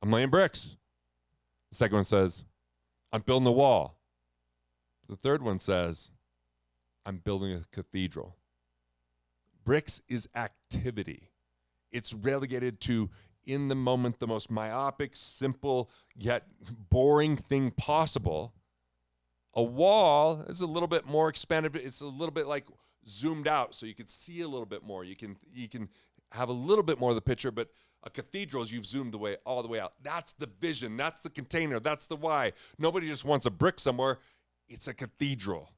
I'm laying bricks. The second one says, I'm building a wall. The third one says, I'm building a cathedral. Bricks is activity. It's relegated to, in the moment, the most myopic, simple, yet boring thing possible. A wall is a little bit more expanded. It's a little bit like zoomed out so you can see a little bit more. You can have a little bit more of the picture, but a cathedral is you've zoomed away all the way out. That's the vision. That's the container. That's the why. Nobody just wants a brick somewhere. It's a cathedral.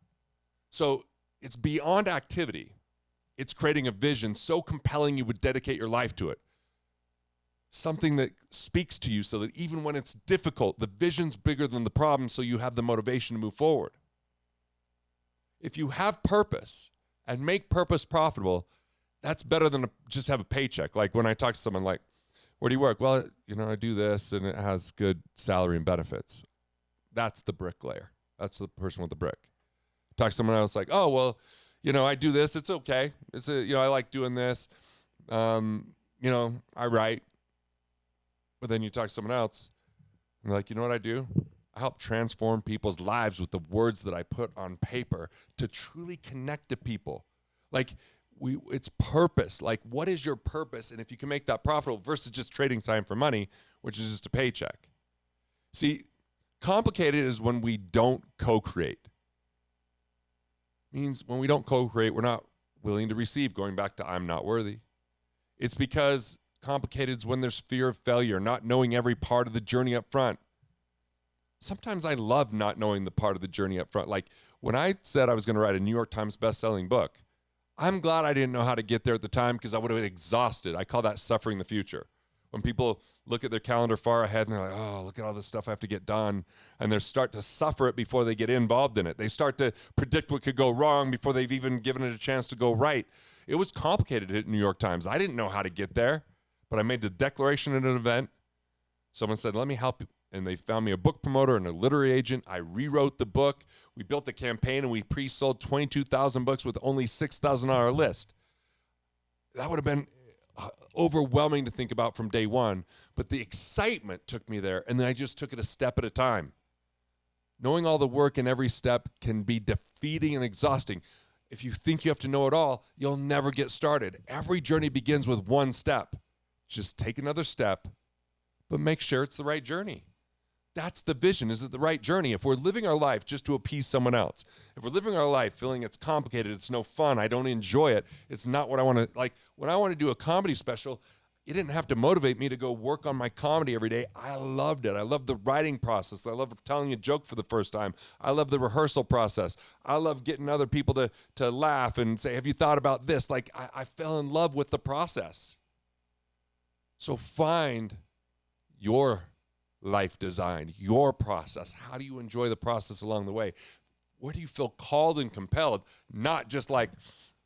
So it's beyond activity. It's creating a vision so compelling you would dedicate your life to it. Something that speaks to you so that even when it's difficult, the vision's bigger than the problem, so you have the motivation to move forward. If you have purpose and make purpose profitable, that's better than just have a paycheck. Like when I talk to someone like, where do you work? Well, I do this and it has good salary and benefits. That's the bricklayer. That's the person with the brick. Talk to someone else like, oh, well, I do this. It's okay. I like doing this. I write. But then you talk to someone else and they're like, you know what I do? I help transform people's lives with the words that I put on paper to truly connect to people. Like it's purpose. Like, what is your purpose? And if you can make that profitable versus just trading time for money, which is just a paycheck. See, complicated is when we don't co-create. Means when we don't co-create, we're not willing to receive, going back to I'm not worthy. It's because complicated is when there's fear of failure, not knowing every part of the journey up front. Sometimes I love not knowing the part of the journey up front. Like when I said I was going to write a New York Times best-selling book, I'm glad I didn't know how to get there at the time because I would have been exhausted. I call that suffering the future. When people look at their calendar far ahead and they're like, oh, look at all this stuff I have to get done. And they start to suffer it before they get involved in it. They start to predict what could go wrong before they've even given it a chance to go right. It was complicated at New York Times. I didn't know how to get there, but I made the declaration at an event. Someone said, let me help you. And they found me a book promoter and a literary agent. I rewrote the book. We built a campaign and we pre-sold 22,000 books with only $6,000 on our list. That would have been overwhelming to think about from day one, but the excitement took me there, and then I just took it a step at a time. Knowing all the work in every step can be defeating and exhausting. If you think you have to know it all, you'll never get started. Every journey begins with one step. Just take another step, but make sure it's the right journey. That's the vision. Is it the right journey? If we're living our life just to appease someone else, if we're living our life feeling it's complicated, it's no fun, I don't enjoy it, it's not what I want to, like when I want to do a comedy special, it didn't have to motivate me to go work on my comedy every day. I loved it. I loved the writing process. I love telling a joke for the first time. I love the rehearsal process. I love getting other people to laugh and say, have you thought about this? Like I fell in love with the process. So find your life design, your process. How do you enjoy the process along the way? Where do you feel called and compelled? Not just like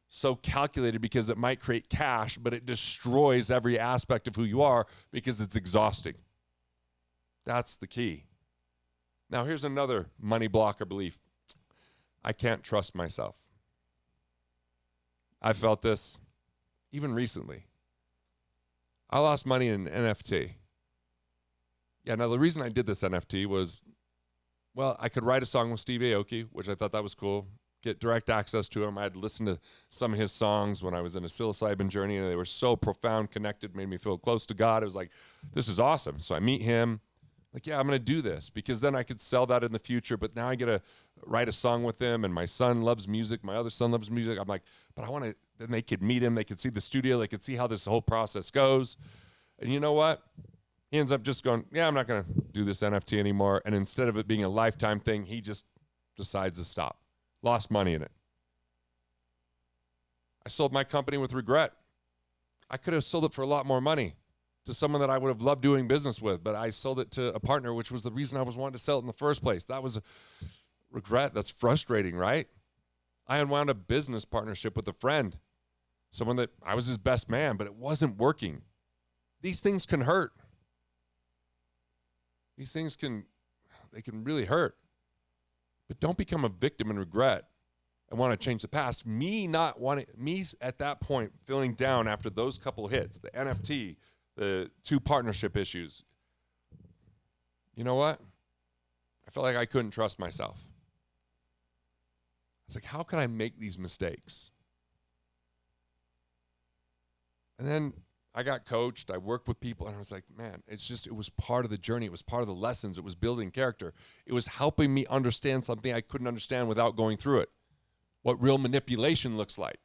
so calculated because it might create cash, but it destroys every aspect of who you are because it's exhausting. That's the key. Now, here's another money blocker belief. I can't trust myself. I felt this even recently. I lost money in NFT. Yeah, now the reason I did this NFT was, well, I could write a song with Steve Aoki, which I thought that was cool, get direct access to him. I had listened to some of his songs when I was in a psilocybin journey, and they were so profound, connected, made me feel close to God. It was like, this is awesome. So I meet him, like, yeah, I'm going to do this, because then I could sell that in the future, but now I get to write a song with him, and my son loves music, my other son loves music. I'm like, but I want to, then they could meet him, they could see the studio, they could see how this whole process goes. And you know what? He ends up just going, yeah, I'm not going to do this NFT anymore. And instead of it being a lifetime thing, he just decides to stop. Lost money in it. I sold my company with regret. I could have sold it for a lot more money to someone that I would have loved doing business with, but I sold it to a partner, which was the reason I was wanting to sell it in the first place. That was a regret. That's frustrating, right? I unwound a business partnership with a friend, someone that I was his best man, but it wasn't working. These things can hurt. These things can really hurt. But don't become a victim in regret and want to change the past. Me at that point feeling down after those couple hits, the NFT, the 2 partnership issues. You know what? I felt like I couldn't trust myself. It's like, how can I make these mistakes? And then I got coached, I worked with people, and I was like, man, it was part of the journey. It was part of the lessons. It was building character. It was helping me understand something I couldn't understand without going through it. what real manipulation looks like,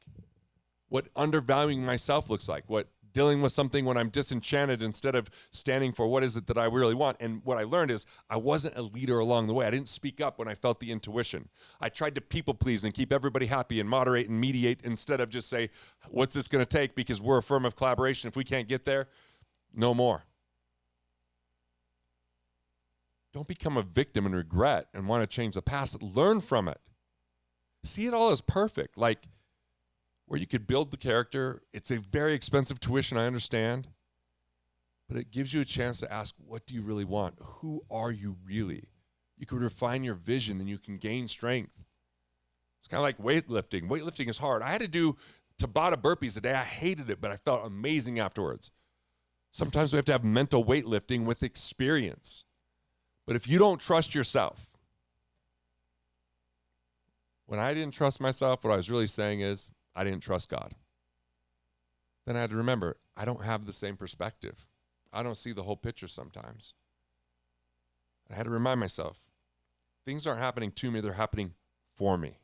what undervaluing myself looks like, what dealing with something when I'm disenchanted instead of standing for what is it that I really want. And what I learned is I wasn't a leader along the way. I didn't speak up when I felt the intuition. I tried to people please and keep everybody happy and moderate and mediate instead of just say, what's this going to take? Because we're a firm of collaboration. If we can't get there, no more. Don't become a victim and regret and want to change the past. Learn from it. See it all as perfect. Like, where you could build the character. It's a very expensive tuition, I understand. But it gives you a chance to ask, what do you really want? Who are you really? You can refine your vision and you can gain strength. It's kind of like weightlifting. Weightlifting is hard. I had to do Tabata burpees a day. I hated it, but I felt amazing afterwards. Sometimes we have to have mental weightlifting with experience. But if you don't trust yourself, when I didn't trust myself, what I was really saying is, I didn't trust God. Then I had to remember, I don't have the same perspective. I don't see the whole picture sometimes. I had to remind myself, things aren't happening to me, they're happening for me.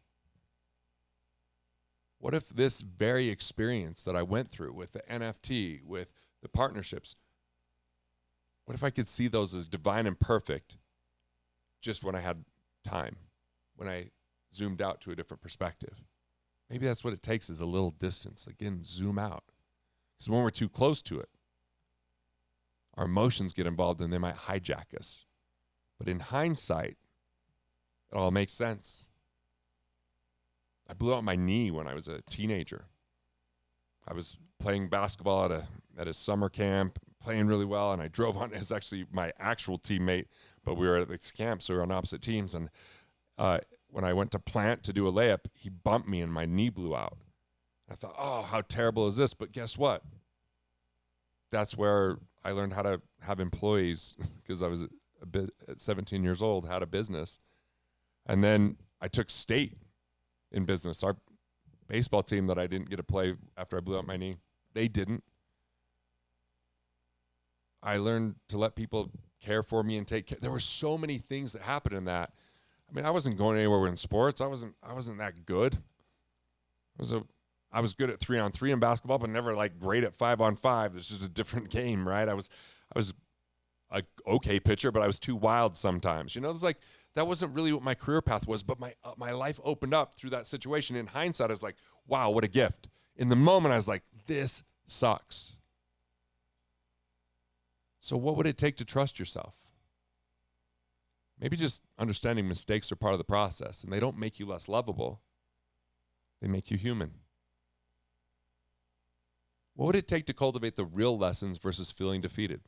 What if this very experience that I went through with the NFT, with the partnerships, what if I could see those as divine and perfect just when I had time, when I zoomed out to a different perspective? Maybe that's what it takes, is a little distance. Again, zoom out. Because when we're too close to it, our emotions get involved and they might hijack us. But in hindsight, it all makes sense. I blew out my knee when I was a teenager. I was playing basketball at a summer camp, playing really well, and I drove on. It was actually my actual teammate, but we were at this camp, so we were on opposite teams. And when I went to plant to do a layup, he bumped me and my knee blew out. I thought, oh, how terrible is this? But guess what? That's where I learned how to have employees, because I was a bit at 17 years old, had a business. And then I took state in business. Our baseball team that I didn't get to play after I blew out my knee, they didn't. I learned to let people care for me and take care. There were so many things that happened in that. I mean, I wasn't going anywhere in sports. I wasn't that good. I was good at 3-on-3 in basketball, but never like great at 5-on-5. It's just a different game, right? I was a okay pitcher, but I was too wild sometimes. You know, it's like that wasn't really what my career path was. But my life opened up through that situation. In hindsight, I was like, wow, what a gift. In the moment, I was like, this sucks. So what would it take to trust yourself? Maybe just understanding mistakes are part of the process, and they don't make you less lovable. They make you human. What would it take to cultivate the real lessons versus feeling defeated?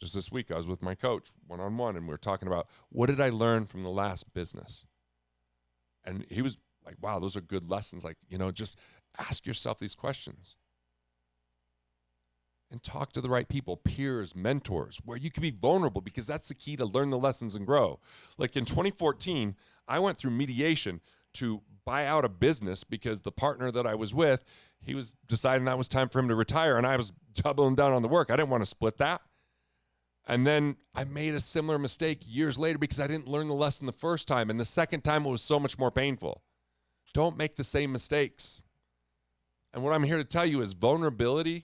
Just this week, I was with my coach one-on-one, and we were talking about, what did I learn from the last business? And he was like, wow, those are good lessons. Like, you know, just ask yourself these questions. And talk to the right people, peers, mentors, where you can be vulnerable, because that's the key to learn the lessons and grow. Like in 2014, I went through mediation to buy out a business because the partner that I was with, he was deciding that was time for him to retire, and I was doubling down on the work. I didn't want to split that. And then I made a similar mistake years later because I didn't learn the lesson the first time, and the second time it was so much more painful. Don't make the same mistakes. And what I'm here to tell you is vulnerability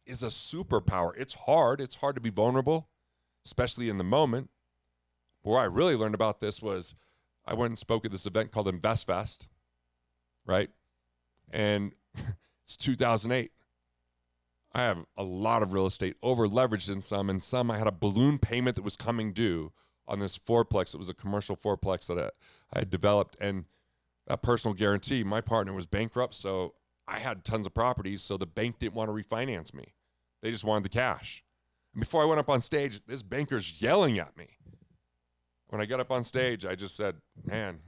is a superpower. It's hard. It's hard to be vulnerable, especially in the moment. Where I really learned about this was I went and spoke at this event called InvestFest, right? And it's 2008. I have a lot of real estate, over leveraged in some, and some I had a balloon payment that was coming due on this fourplex. It was a commercial fourplex that I had developed, and that personal guarantee, my partner was bankrupt, so I had tons of properties, so the bank didn't want to refinance me. They just wanted the cash. And before I went up on stage, this banker's yelling at me. When I got up on stage, I just said, man,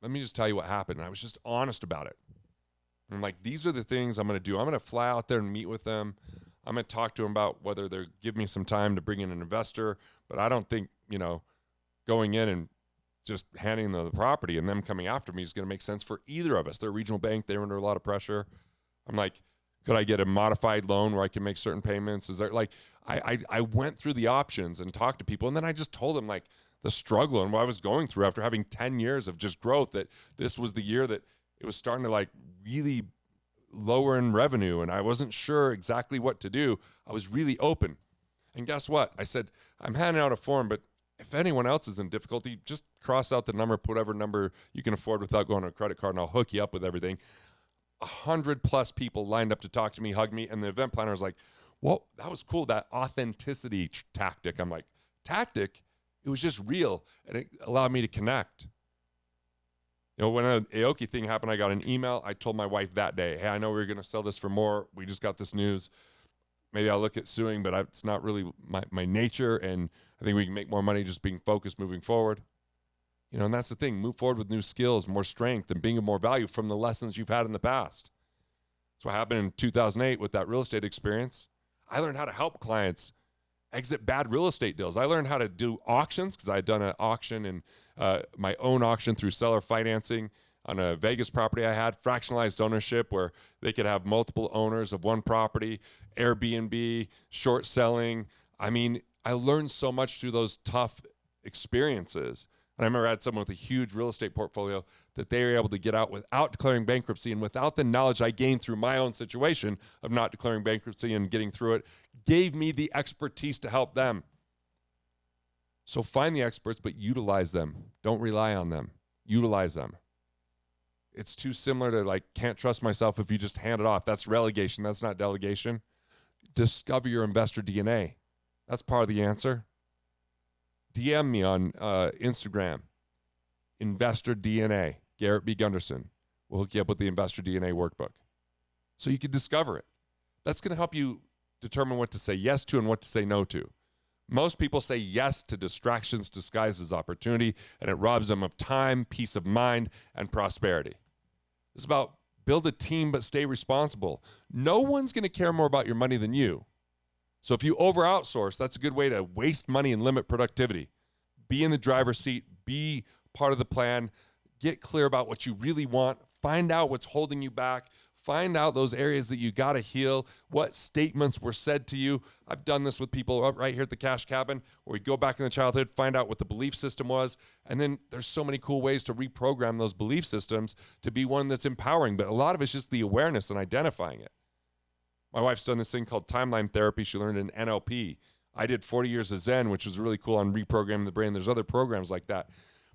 let me just tell you what happened. And I was just honest about it. And I'm like, these are the things I'm going to do. I'm going to fly out there and meet with them. I'm going to talk to them about whether they're give me some time to bring in an investor. But I don't think, you know, going in and just handing them the property and them coming after me is going to make sense for either of us. They're a regional bank. They're under a lot of pressure. I'm like, could I get a modified loan where I can make certain payments? Is there like, I went through the options and talked to people. And then I just told them like the struggle and what I was going through after having 10 years of just growth, that this was the year that it was starting to like really lower in revenue, and I wasn't sure exactly what to do. I was really open. And guess what? I said, I'm handing out a form, but if anyone else is in difficulty, just cross out the number, put whatever number you can afford without going on a credit card, and I'll hook you up with everything. 100+ people lined up to talk to me, hug me, and the event planner was like, well, that was cool, that authenticity tactic. I'm like, tactic? It was just real, and it allowed me to connect. You know, when an Aoki thing happened, I got an email. I told my wife that day, hey, I know we're going to sell this for more. We just got this news. Maybe I'll look at suing, but it's not really my nature, and I think we can make more money just being focused moving forward. You know, and that's the thing. Move forward with new skills, more strength, and being of more value from the lessons you've had in the past. That's what happened in 2008 with that real estate experience. I learned how to help clients exit bad real estate deals. I learned how to do auctions because I had done an auction and my own auction through seller financing on a Vegas property I had, fractionalized ownership where they could have multiple owners of one property, Airbnb, short selling. I mean, I learned so much through those tough experiences. And I remember I had someone with a huge real estate portfolio that they were able to get out without declaring bankruptcy, and without the knowledge I gained through my own situation of not declaring bankruptcy and getting through it, gave me the expertise to help them. So find the experts, but utilize them. Don't rely on them. Utilize them. It's too similar to like, can't trust myself if you just hand it off. That's relegation. That's not delegation. Discover your investor DNA. That's part of the answer. DM me on Instagram, Investor DNA, Garrett B. Gunderson. We'll hook you up with the Investor DNA workbook so you can discover it. That's going to help you determine what to say yes to and what to say no to. Most people say yes to distractions disguised as opportunity, and it robs them of time, peace of mind, and prosperity. It's about build a team but stay responsible. No one's going to care more about your money than you. So if you over outsource, that's a good way to waste money and limit productivity. Be in the driver's seat, be part of the plan, get clear about what you really want, find out what's holding you back, find out those areas that you got to heal, what statements were said to you. I've done this with people right here at the Cash Cabin where we go back in the childhood, find out what the belief system was, and then there's so many cool ways to reprogram those belief systems to be one that's empowering, but a lot of it's just the awareness and identifying it. My wife's done this thing called timeline therapy. She learned in NLP. I did 40 years of Zen, which was really cool on reprogramming the brain. There's other programs like that.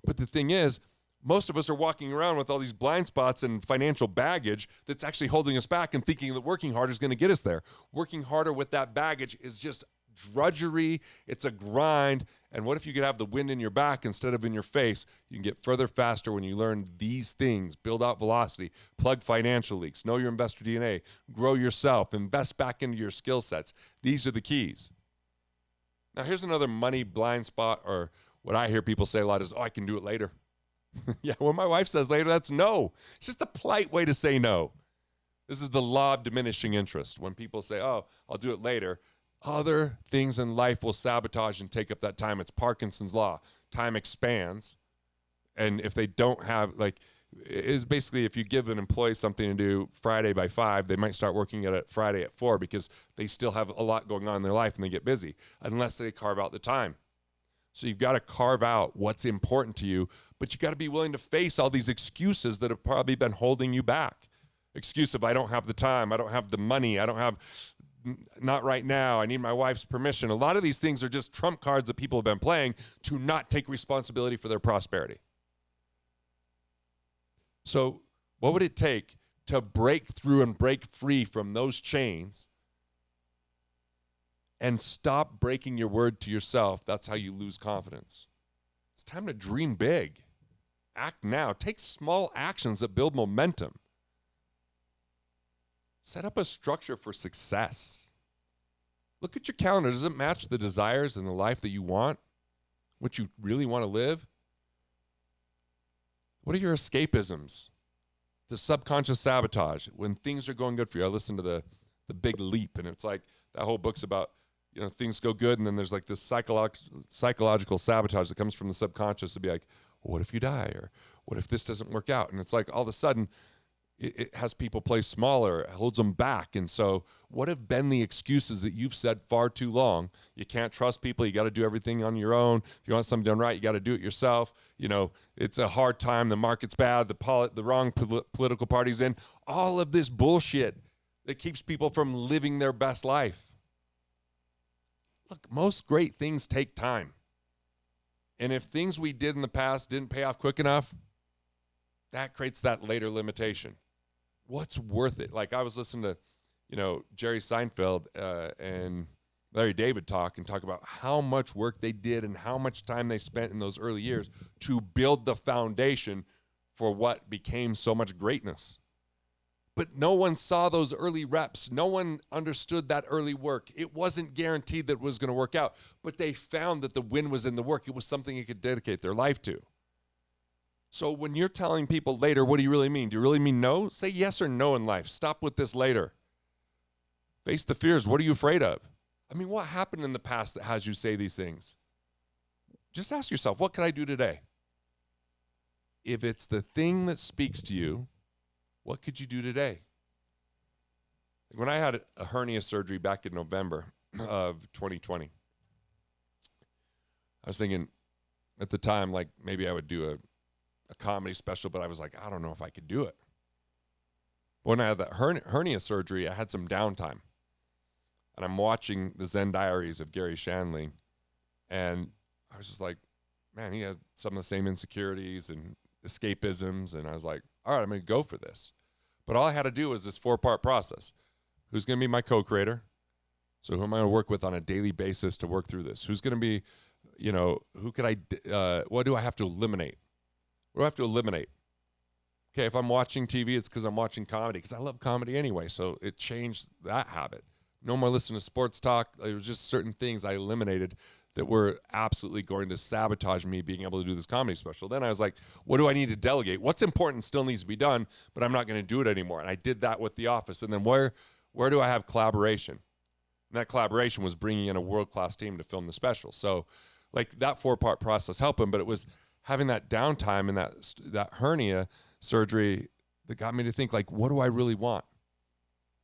But the thing is, most of us are walking around with all these blind spots and financial baggage that's actually holding us back and thinking that working harder is going to get us there. Working harder with that baggage is just drudgery. It's a grind. And what if you could have the wind in your back instead of in your face? You can get further faster when you learn these things. Build out velocity, plug financial leaks, know your investor DNA, grow yourself, invest back into your skill sets. These are the keys. Now, here's another money blind spot, or what I hear people say a lot is, oh, I can do it later. Yeah, when my wife says later, that's no. It's just a polite way to say no. This is the law of diminishing interest. When people say, oh, I'll do it later, other things in life will sabotage and take up that time. It's Parkinson's law. Time expands. And if they don't have, like, is basically if you give an employee something to do Friday by 5, they might start working at it Friday at 4 because they still have a lot going on in their life and they get busy unless they carve out the time. So you've got to carve out what's important to you, but you got to be willing to face all these excuses that have probably been holding you back. Excuse of I don't have the time, I don't have the money, I don't have, not right now, I need my wife's permission. A lot of these things are just trump cards that people have been playing to not take responsibility for their prosperity. So what would it take to break through and break free from those chains and stop breaking your word to yourself? That's how you lose confidence. It's time to dream big. Act now. Take small actions that build momentum. Set up a structure for success. Look at your calendar. Does it match the desires and the life that you want? What you really want to live? What are your escapisms? The subconscious sabotage. When things are going good for you. I listened to the Big Leap, and it's like that whole book's about, you know, things go good, and then there's like this psychological sabotage that comes from the subconscious to be like, well, what if you die? Or what if this doesn't work out? And it's like all of a sudden, It has people play smaller, it holds them back. And so what have been the excuses that you've said far too long? You can't trust people. You got to do everything on your own. If you want something done right, you got to do it yourself. You know, it's a hard time. The market's bad. The wrong political party's in. All of this bullshit that keeps people from living their best life. Look, most great things take time. And if things we did in the past didn't pay off quick enough, that creates that later limitation. What's worth it? Like I was listening to, Jerry Seinfeld and Larry David talk about how much work they did and how much time they spent in those early years to build the foundation for what became so much greatness. But no one saw those early reps. No one understood that early work. It wasn't guaranteed that it was going to work out, but they found that the win was in the work. It was something they could dedicate their life to. So when you're telling people later, what do you really mean? Do you really mean no? Say yes or no in life. Stop with this later. Face the fears. What are you afraid of? I mean, what happened in the past that has you say these things? Just ask yourself, what can I do today? If it's the thing that speaks to you, what could you do today? When I had a hernia surgery back in November of 2020, I was thinking at the time, like maybe I would do a comedy special, but I was like, I don't know if I could do it. When I had that hernia surgery, I had some downtime. And I'm watching the Zen Diaries of Gary Shandling. And I was just like, man, he had some of the same insecurities and escapisms. And I was like, all right, I'm going to go for this. But all I had to do was this 4-part process. Who's going to be my co-creator? So who am I going to work with on a daily basis to work through this? Who's going to be, who could what do I have to eliminate? What do I have to eliminate? Okay, if I'm watching TV, it's because I'm watching comedy, because I love comedy anyway. So it changed that habit. No more listening to sports talk. There was just certain things I eliminated that were absolutely going to sabotage me being able to do this comedy special. Then I was like, what do I need to delegate? What's important still needs to be done, but I'm not going to do it anymore. And I did that with The Office. And then where do I have collaboration? And that collaboration was bringing in a world-class team to film the special. So like that 4-part process helped him, but it was having that downtime and that hernia surgery that got me to think, like, what do I really want?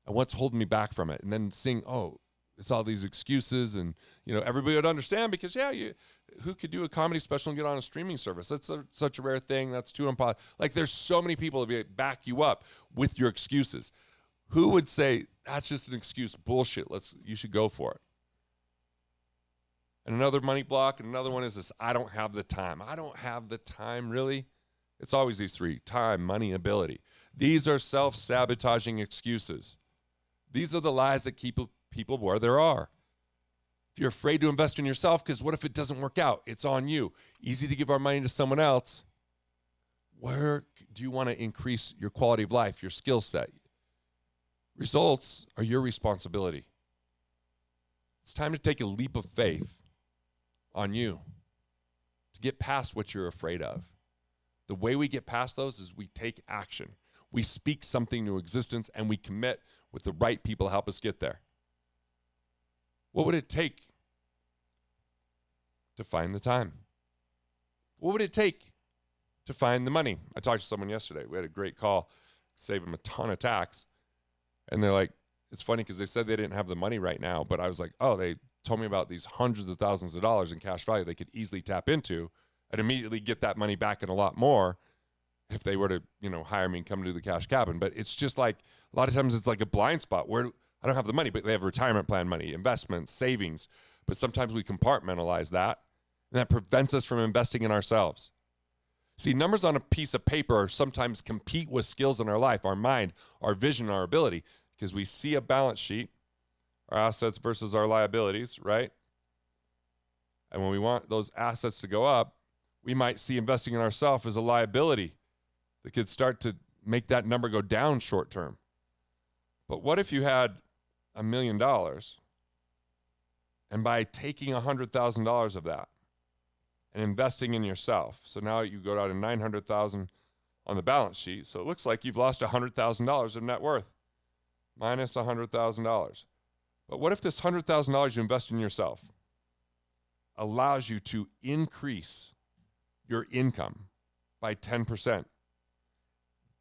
And what's holding me back from it? And then seeing, oh, it's all these excuses, and everybody would understand because who could do a comedy special and get on a streaming service? That's such a rare thing. That's too impossible. Like there's so many people that back you up with your excuses. Who would say that's just an excuse? Bullshit. You should go for it. And another money block, and another one is this: I don't have the time. I don't have the time, really. It's always these 3: time, money, ability. These are self-sabotaging excuses. These are the lies that keep people where they are. If you're afraid to invest in yourself, because what if it doesn't work out? It's on you. Easy to give our money to someone else. Where do you want to increase your quality of life, your skill set? Results are your responsibility. It's time to take a leap of faith on you to get past what you're afraid of. The way we get past those is we take action. We speak something into existence, and we commit with the right people to help us get there. What would it take to find the time? What would it take to find the money? I talked to someone yesterday. We had a great call, save them a ton of tax. And they're like, it's funny because they said they didn't have the money right now, but I was like, oh, they told me about these hundreds of thousands of dollars in cash value they could easily tap into and immediately get that money back and a lot more if they were to, hire me and come to the cash cabin. But it's just like, a lot of times it's like a blind spot where I don't have the money, but they have retirement plan money, investments, savings. But sometimes we compartmentalize that, and that prevents us from investing in ourselves. See, numbers on a piece of paper sometimes compete with skills in our life, our mind, our vision, our ability, because we see a balance sheet, our assets versus our liabilities, right? And when we want those assets to go up, we might see investing in ourselves as a liability that could start to make that number go down short term. But what if you had $1 million, and by taking $100,000 of that and investing in yourself, so now you go down to $900,000 on the balance sheet, so it looks like you've lost $100,000 of net worth, minus $100,000. But what if this $100,000 you invest in yourself allows you to increase your income by 10%,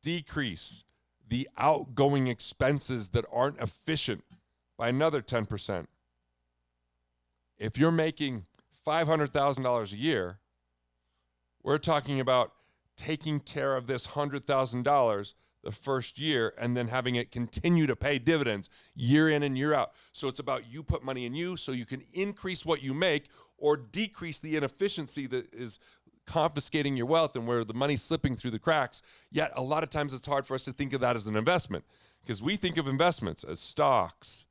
decrease the outgoing expenses that aren't efficient by another 10%. If you're making $500,000 a year, we're talking about taking care of this $100,000 the first year and then having it continue to pay dividends year in and year out. So it's about you put money in you so you can increase what you make or decrease the inefficiency that is confiscating your wealth and where the money's slipping through the cracks. Yet a lot of times it's hard for us to think of that as an investment because we think of investments as stocks,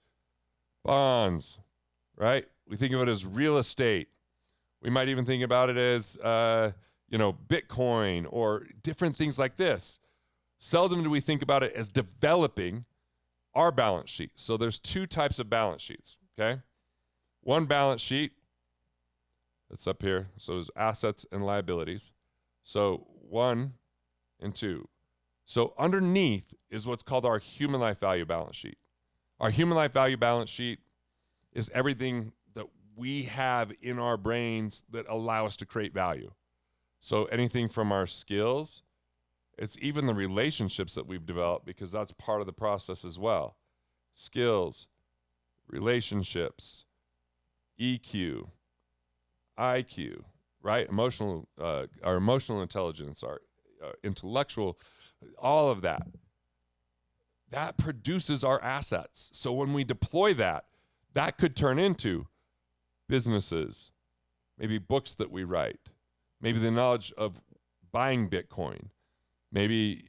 bonds, right? We think of it as real estate. We might even think about it as, Bitcoin or different things like this. Seldom do we think about it as developing our balance sheet. So there's two types of balance sheets, okay? One balance sheet, that's up here. So there's assets and liabilities. So 1 and 2. So underneath is what's called our human life value balance sheet. Our human life value balance sheet is everything that we have in our brains that allow us to create value. So anything from our skills, it's even the relationships that we've developed because that's part of the process as well. Skills, relationships, EQ, IQ, right? Our emotional intelligence, our intellectual, all of that. That produces our assets. So when we deploy that, that could turn into businesses, maybe books that we write, maybe the knowledge of buying Bitcoin, maybe,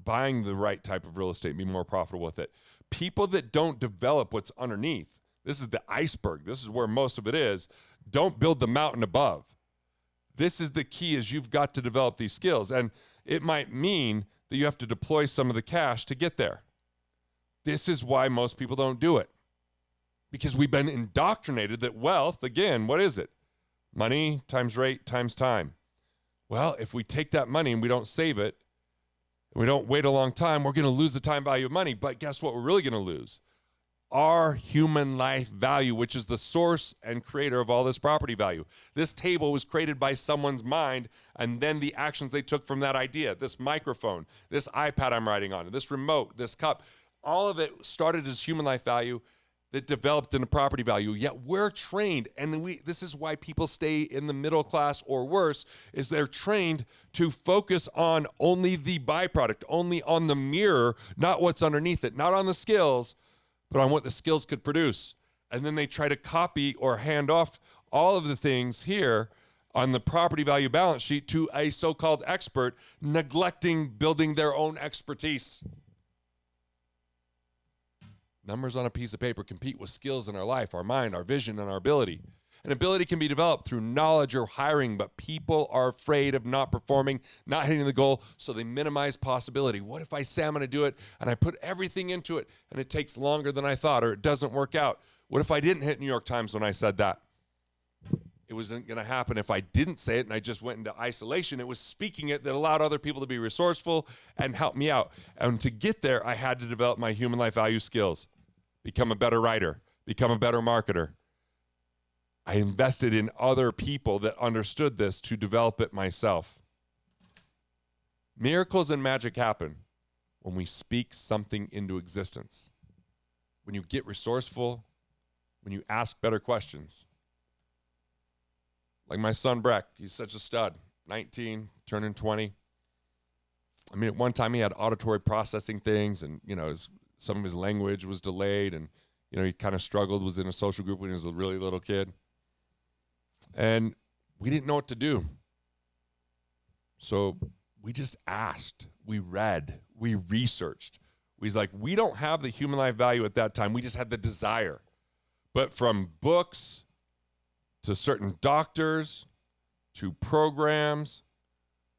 buying the right type of real estate and be more profitable with it. People that don't develop what's underneath, this is the iceberg, this is where most of it is, don't build the mountain above. This is the key is you've got to develop these skills. And it might mean that you have to deploy some of the cash to get there. This is why most people don't do it. Because we've been indoctrinated that wealth, again, what is it? Money times rate times time. Well, if we take that money and we don't save it, and we don't wait a long time, we're going to lose the time value of money. But guess what we're really going to lose? Our human life value, which is the source and creator of all this property value. This table was created by someone's mind and then the actions they took from that idea. This microphone, this iPad I'm writing on, this remote, this cup, all of it started as human life value that developed into property value. Yet we're trained, and this is why people stay in the middle class or worse, is they're trained to focus on only the byproduct, only on the mirror, not what's underneath it, not on the skills, but on what the skills could produce. And then they try to copy or hand off all of the things here on the property value balance sheet to a so-called expert, neglecting building their own expertise. Numbers on a piece of paper compete with skills in our life, our mind, our vision, and our ability. And ability can be developed through knowledge or hiring, but people are afraid of not performing, not hitting the goal, so they minimize possibility. What if I say I'm going to do it, and I put everything into it, and it takes longer than I thought, or it doesn't work out? What if I didn't hit New York Times when I said that? It wasn't going to happen if I didn't say it, and I just went into isolation. It was speaking it that allowed other people to be resourceful and help me out. And to get there, I had to develop my human life value skills, become a better writer, become a better marketer. I invested in other people that understood this to develop it myself. Miracles and magic happen when we speak something into existence. When you get resourceful, when you ask better questions. Like my son Breck, he's such a stud, 19, turning 20. I mean, at one time he had auditory processing things and, some of his language was delayed and, he kind of struggled, was in a social group when he was a really little kid. And we didn't know what to do. So we just asked, we read, we researched. We don't have the human life value at that time. We just had the desire. But from books to certain doctors, to programs,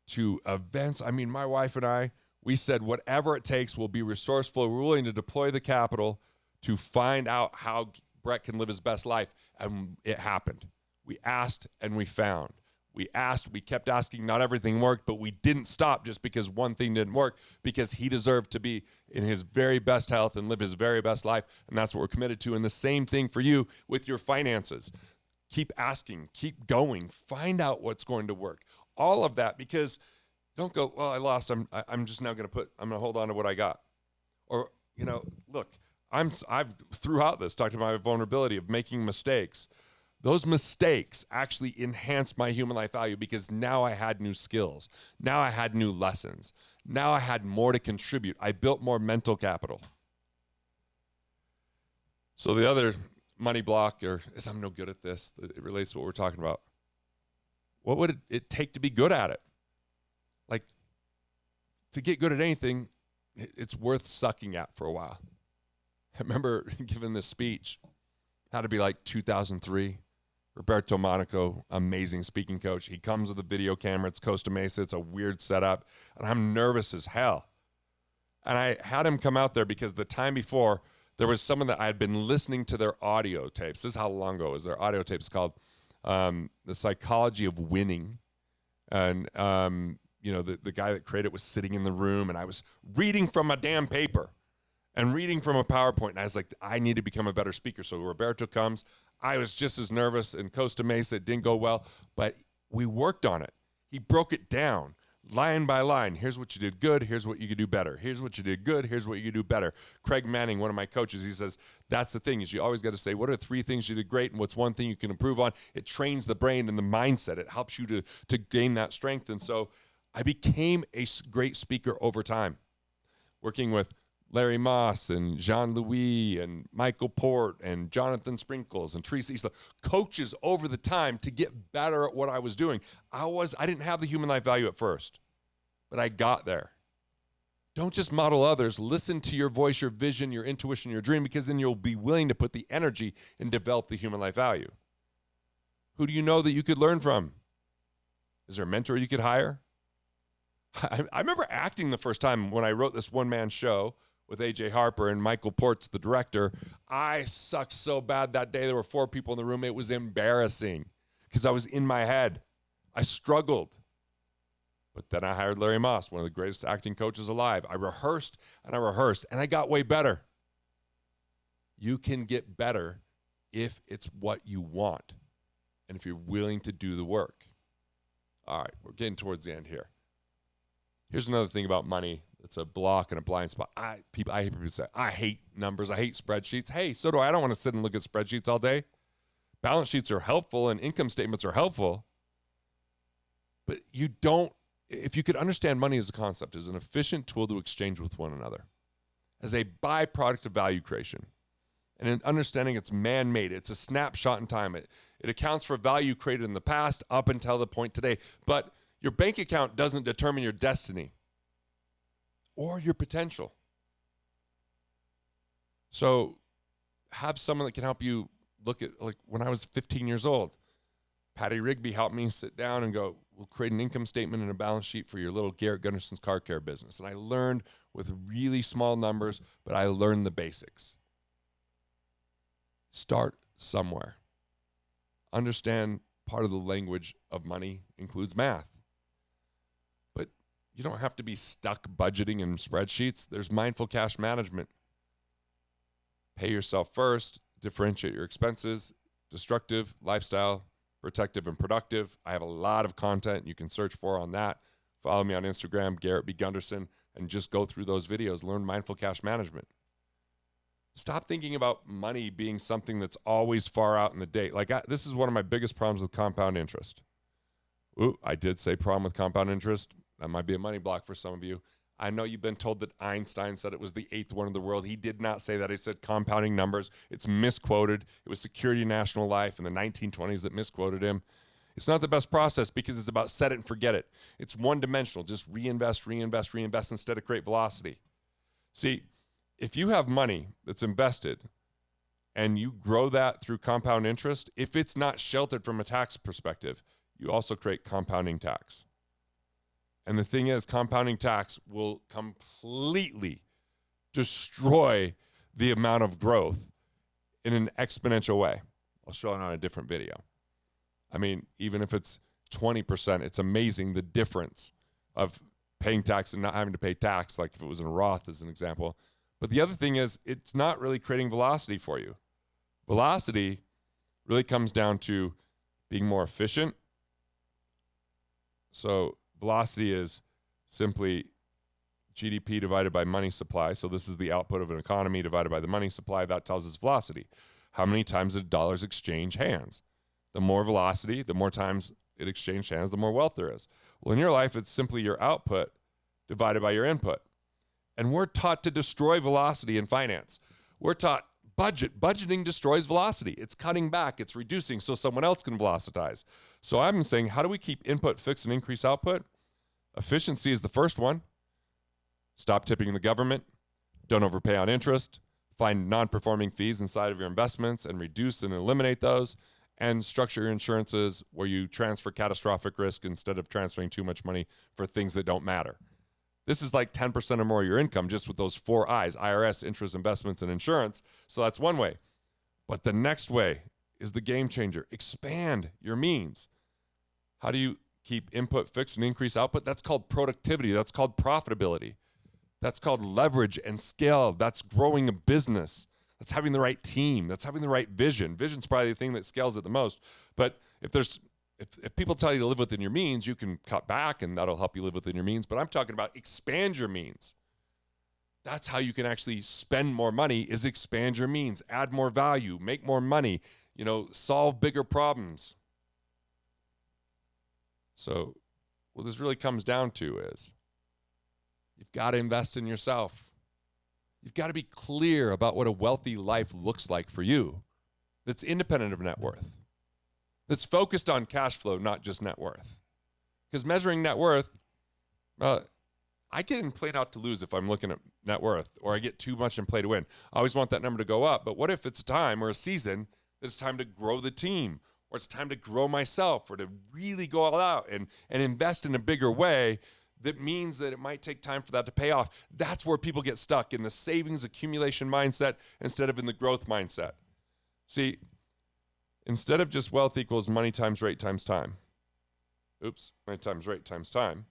to events. I mean, my wife and I, we said whatever it takes, we'll be resourceful. We're willing to deploy the capital to find out how Brett can live his best life. And it happened. We asked and we found. We asked, we kept asking, not everything worked, but we didn't stop just because one thing didn't work, because he deserved to be in his very best health and live his very best life. And that's what we're committed to. And the same thing for you with your finances. Keep asking, keep going, find out what's going to work. All of that, because Don't go, well, I lost. I'm just now I'm going to hold on to what I got. Or, look, I've throughout this talked about my vulnerability of making mistakes. Those mistakes actually enhanced my human life value because now I had new skills. Now I had new lessons. Now I had more to contribute. I built more mental capital. So the other money block is I'm no good at this. It relates to what we're talking about. What would it take to be good at it? Like, to get good at anything, it's worth sucking at for a while. I remember giving this speech, had to be like 2003. Roberto Monaco, amazing speaking coach. He comes with a video camera. It's Costa Mesa. It's a weird setup. And I'm nervous as hell. And I had him come out there because the time before, there was someone that I had been listening to their audio tapes. This is how long ago it was. Their audio tapes called The Psychology of Winning. And, the guy that created it was sitting in the room, and I was reading from a damn paper and reading from a PowerPoint. And I was like, I need to become a better speaker. So Roberto comes. I was just as nervous in Costa Mesa. It didn't go well, but we worked on it. He broke it down line by line. Here's what you did good. Here's what you could do better. Here's what you did good. Here's what you could do better. Craig Manning, one of my coaches, he says, that's the thing is you always got to say, what are 3 things you did great and what's one thing you can improve on? It trains the brain and the mindset. It helps you to gain that strength. And so I became a great speaker over time, working with Larry Moss and Jean-Louis and Michael Port and Jonathan Sprinkles and Teresa Isla, coaches over the time to get better at what I was doing. I didn't have the human life value at first, but I got there. Don't just model others. Listen to your voice, your vision, your intuition, your dream, because then you'll be willing to put the energy and develop the human life value. Who do you know that you could learn from? Is there a mentor you could hire? I remember acting the first time when I wrote this one-man show with AJ Harper and Michael Ports, the director. I sucked so bad that day. There were 4 people in the room. It was embarrassing because I was in my head. I struggled. But then I hired Larry Moss, one of the greatest acting coaches alive. I rehearsed, and I got way better. You can get better if it's what you want and if you're willing to do the work. All right, we're getting towards the end here. Here's another thing about money. It's a block and a blind spot. I hear people say, I hate numbers. I hate spreadsheets. Hey, so do I. I don't want to sit and look at spreadsheets all day. Balance sheets are helpful and income statements are helpful. But if you could understand money as a concept, as an efficient tool to exchange with one another, as a byproduct of value creation, and an understanding it's man-made, it's a snapshot in time. It accounts for value created in the past up until the point today. But your bank account doesn't determine your destiny or your potential. So have someone that can help you look at, like when I was 15 years old, Patty Rigby helped me sit down and go, we'll create an income statement and a balance sheet for your little Garrett Gunderson's car care business. And I learned with really small numbers, but I learned the basics. Start somewhere. Understand part of the language of money includes math. You don't have to be stuck budgeting in spreadsheets. There's mindful cash management. Pay yourself first, differentiate your expenses, destructive, lifestyle, protective, and productive. I have a lot of content you can search for on that. Follow me on Instagram, Garrett B. Gunderson, and just go through those videos. Learn mindful cash management. Stop thinking about money being something that's always far out in the date. This is one of my biggest problems with compound interest. Ooh, I did say problem with compound interest. That might be a money block for some of you. I know you've been told that Einstein said it was the 8th wonder of the world. He did not say that. He said compounding numbers. It's misquoted. It was Security National Life in the 1920s that misquoted him. It's not the best process because it's about set it and forget it. It's one-dimensional. Just reinvest instead of create velocity. See, if you have money that's invested and you grow that through compound interest, if it's not sheltered from a tax perspective, you also create compounding tax. And the thing is, compounding tax will completely destroy the amount of growth in an exponential way. I'll show it on a different video. I mean, even if it's 20%, it's amazing the difference of paying tax and not having to pay tax, like if it was in a Roth as an example. But the other thing is, it's not really creating velocity for you. Velocity really comes down to being more efficient. So velocity is simply GDP divided by money supply. So this is the output of an economy divided by the money supply. That tells us velocity. How many times did dollars exchange hands? The more velocity, the more times it exchanged hands, the more wealth there is. Well, in your life, it's simply your output divided by your input. And we're taught to destroy velocity in finance. We're taught budgeting destroys velocity. It's cutting back, it's reducing so someone else can velocitize. So I'm saying, how do we keep input fixed and increase output? Efficiency is the first one. Stop tipping the government. Don't overpay on interest. Find non-performing fees inside of your investments and reduce and eliminate those. And structure your insurances where you transfer catastrophic risk instead of transferring too much money for things that don't matter. This is like 10% or more of your income just with those 4 I's: IRS, interest, investments, and insurance. So that's one way. But the next way is the game changer. Expand your means. How do you keep input fixed and increase output? That's called productivity. That's called profitability. That's called leverage and scale. That's growing a business. That's having the right team. That's having the right vision. Vision's probably the thing that scales it the most. But if people tell you to live within your means, you can cut back and that'll help you live within your means. But I'm talking about expand your means. That's how you can actually spend more money, is expand your means, add more value, make more money, solve bigger problems. So what this really comes down to is you've got to invest in yourself. You've got to be clear about what a wealthy life looks like for you that's independent of net worth, that's focused on cash flow, not just net worth. Because measuring net worth, I get in play not to lose if I'm looking at net worth, or I get too much in play to win. I always want that number to go up. But what if it's a time or a season that it's time to grow the team, or it's time to grow myself, or to really go all out and invest in a bigger way? That means that it might take time for that to pay off. That's where people get stuck, in the savings accumulation mindset instead of in the growth mindset. See, instead of just wealth equals money times rate times time. Money times rate times time.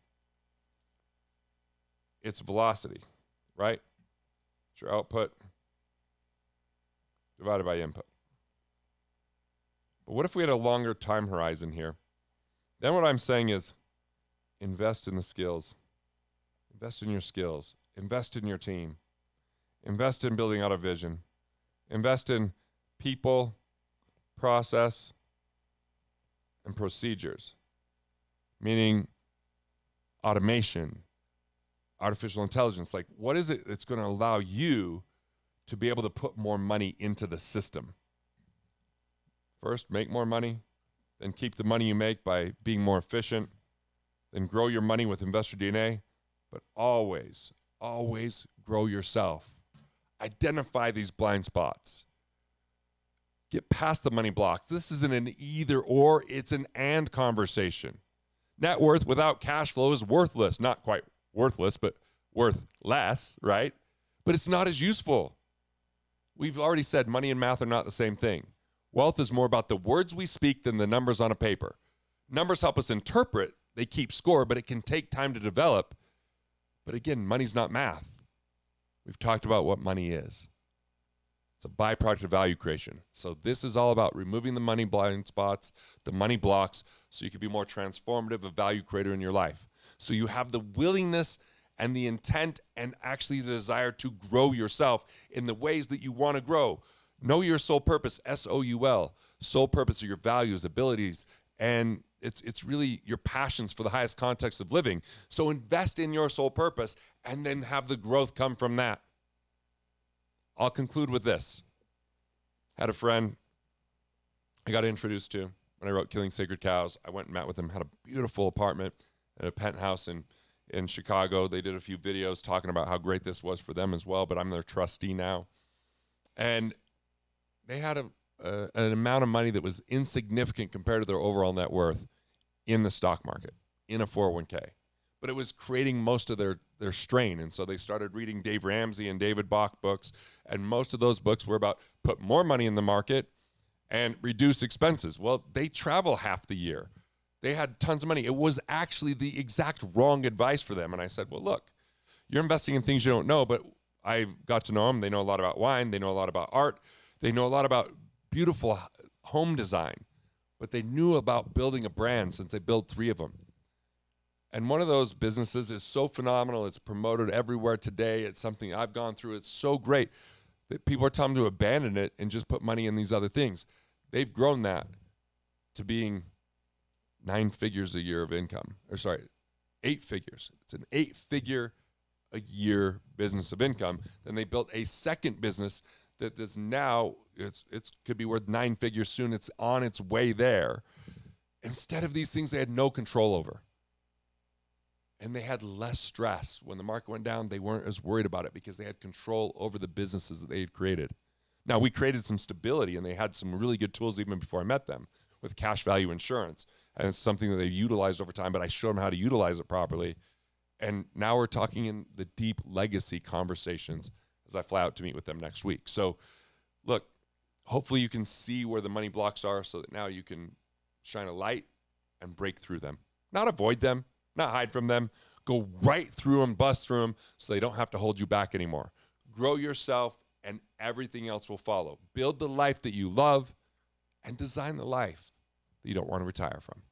It's velocity, right? It's your output divided by input. But what if we had a longer time horizon here? Then what I'm saying is, invest in the skills. Invest in your skills. Invest in your team. Invest in building out a vision. Invest in people, process, and procedures. Meaning automation, artificial intelligence. Like, what is it that's going to allow you to be able to put more money into the system? First, make more money. Then keep the money you make by being more efficient. Then grow your money with investor DNA, but always, always grow yourself. Identify these blind spots. Get past the money blocks. This isn't an either or, it's an and conversation. Net worth without cash flow is worthless. Not quite worthless, but worth less, right? But it's not as useful. We've already said money and math are not the same thing. Wealth is more about the words we speak than the numbers on a paper. Numbers help us interpret. They keep score, but it can take time to develop. But again, money's not math. We've talked about what money is. It's a byproduct of value creation. So this is all about removing the money blind spots, the money blocks, so you can be more transformative, a value creator in your life. So you have the willingness and the intent and actually the desire to grow yourself in the ways that you want to grow. Know your soul purpose, S-O-U-L. Soul purpose are your values, abilities, and it's really your passions for the highest context of living. So invest in your soul purpose and then have the growth come from that. I'll conclude with this. Had a friend I got introduced to when I wrote Killing Sacred Cows. I went and met with him, had a beautiful apartment and a penthouse in Chicago. They did a few videos talking about how great this was for them as well, but I'm their trustee now. And they had an amount of money that was insignificant compared to their overall net worth in the stock market, in a 401k. But it was creating most of their strain. And so they started reading Dave Ramsey and David Bach books. And most of those books were about put more money in the market and reduce expenses. Well, they travel half the year. They had tons of money. It was actually the exact wrong advice for them. And I said, well, look, you're investing in things you don't know, but I got to know them. They know a lot about wine. They know a lot about art. They know a lot about beautiful home design. But they knew about building a brand since they built 3 of them. And one of those businesses is so phenomenal. It's promoted everywhere today. It's something I've gone through. It's so great that people are telling them to abandon it and just put money in these other things. They've grown that to being 9 figures a year of income. 8 figures. It's an 8-figure a year business of income. Then they built a second business that is now, it's could be worth 9 figures soon. It's on its way there. Instead of these things they had no control over. And they had less stress. When the market went down, they weren't as worried about it because they had control over the businesses that they had created. Now, we created some stability, and they had some really good tools even before I met them with cash value insurance. And it's something that they utilized over time, but I showed them how to utilize it properly. And now we're talking in the deep legacy conversations as I fly out to meet with them next week. So, look, hopefully you can see where the money blocks are so that now you can shine a light and break through them. Not avoid them. Not hide from them. Go right through them, bust through them, so they don't have to hold you back anymore. Grow yourself, and everything else will follow. Build the life that you love, and design the life that you don't want to retire from.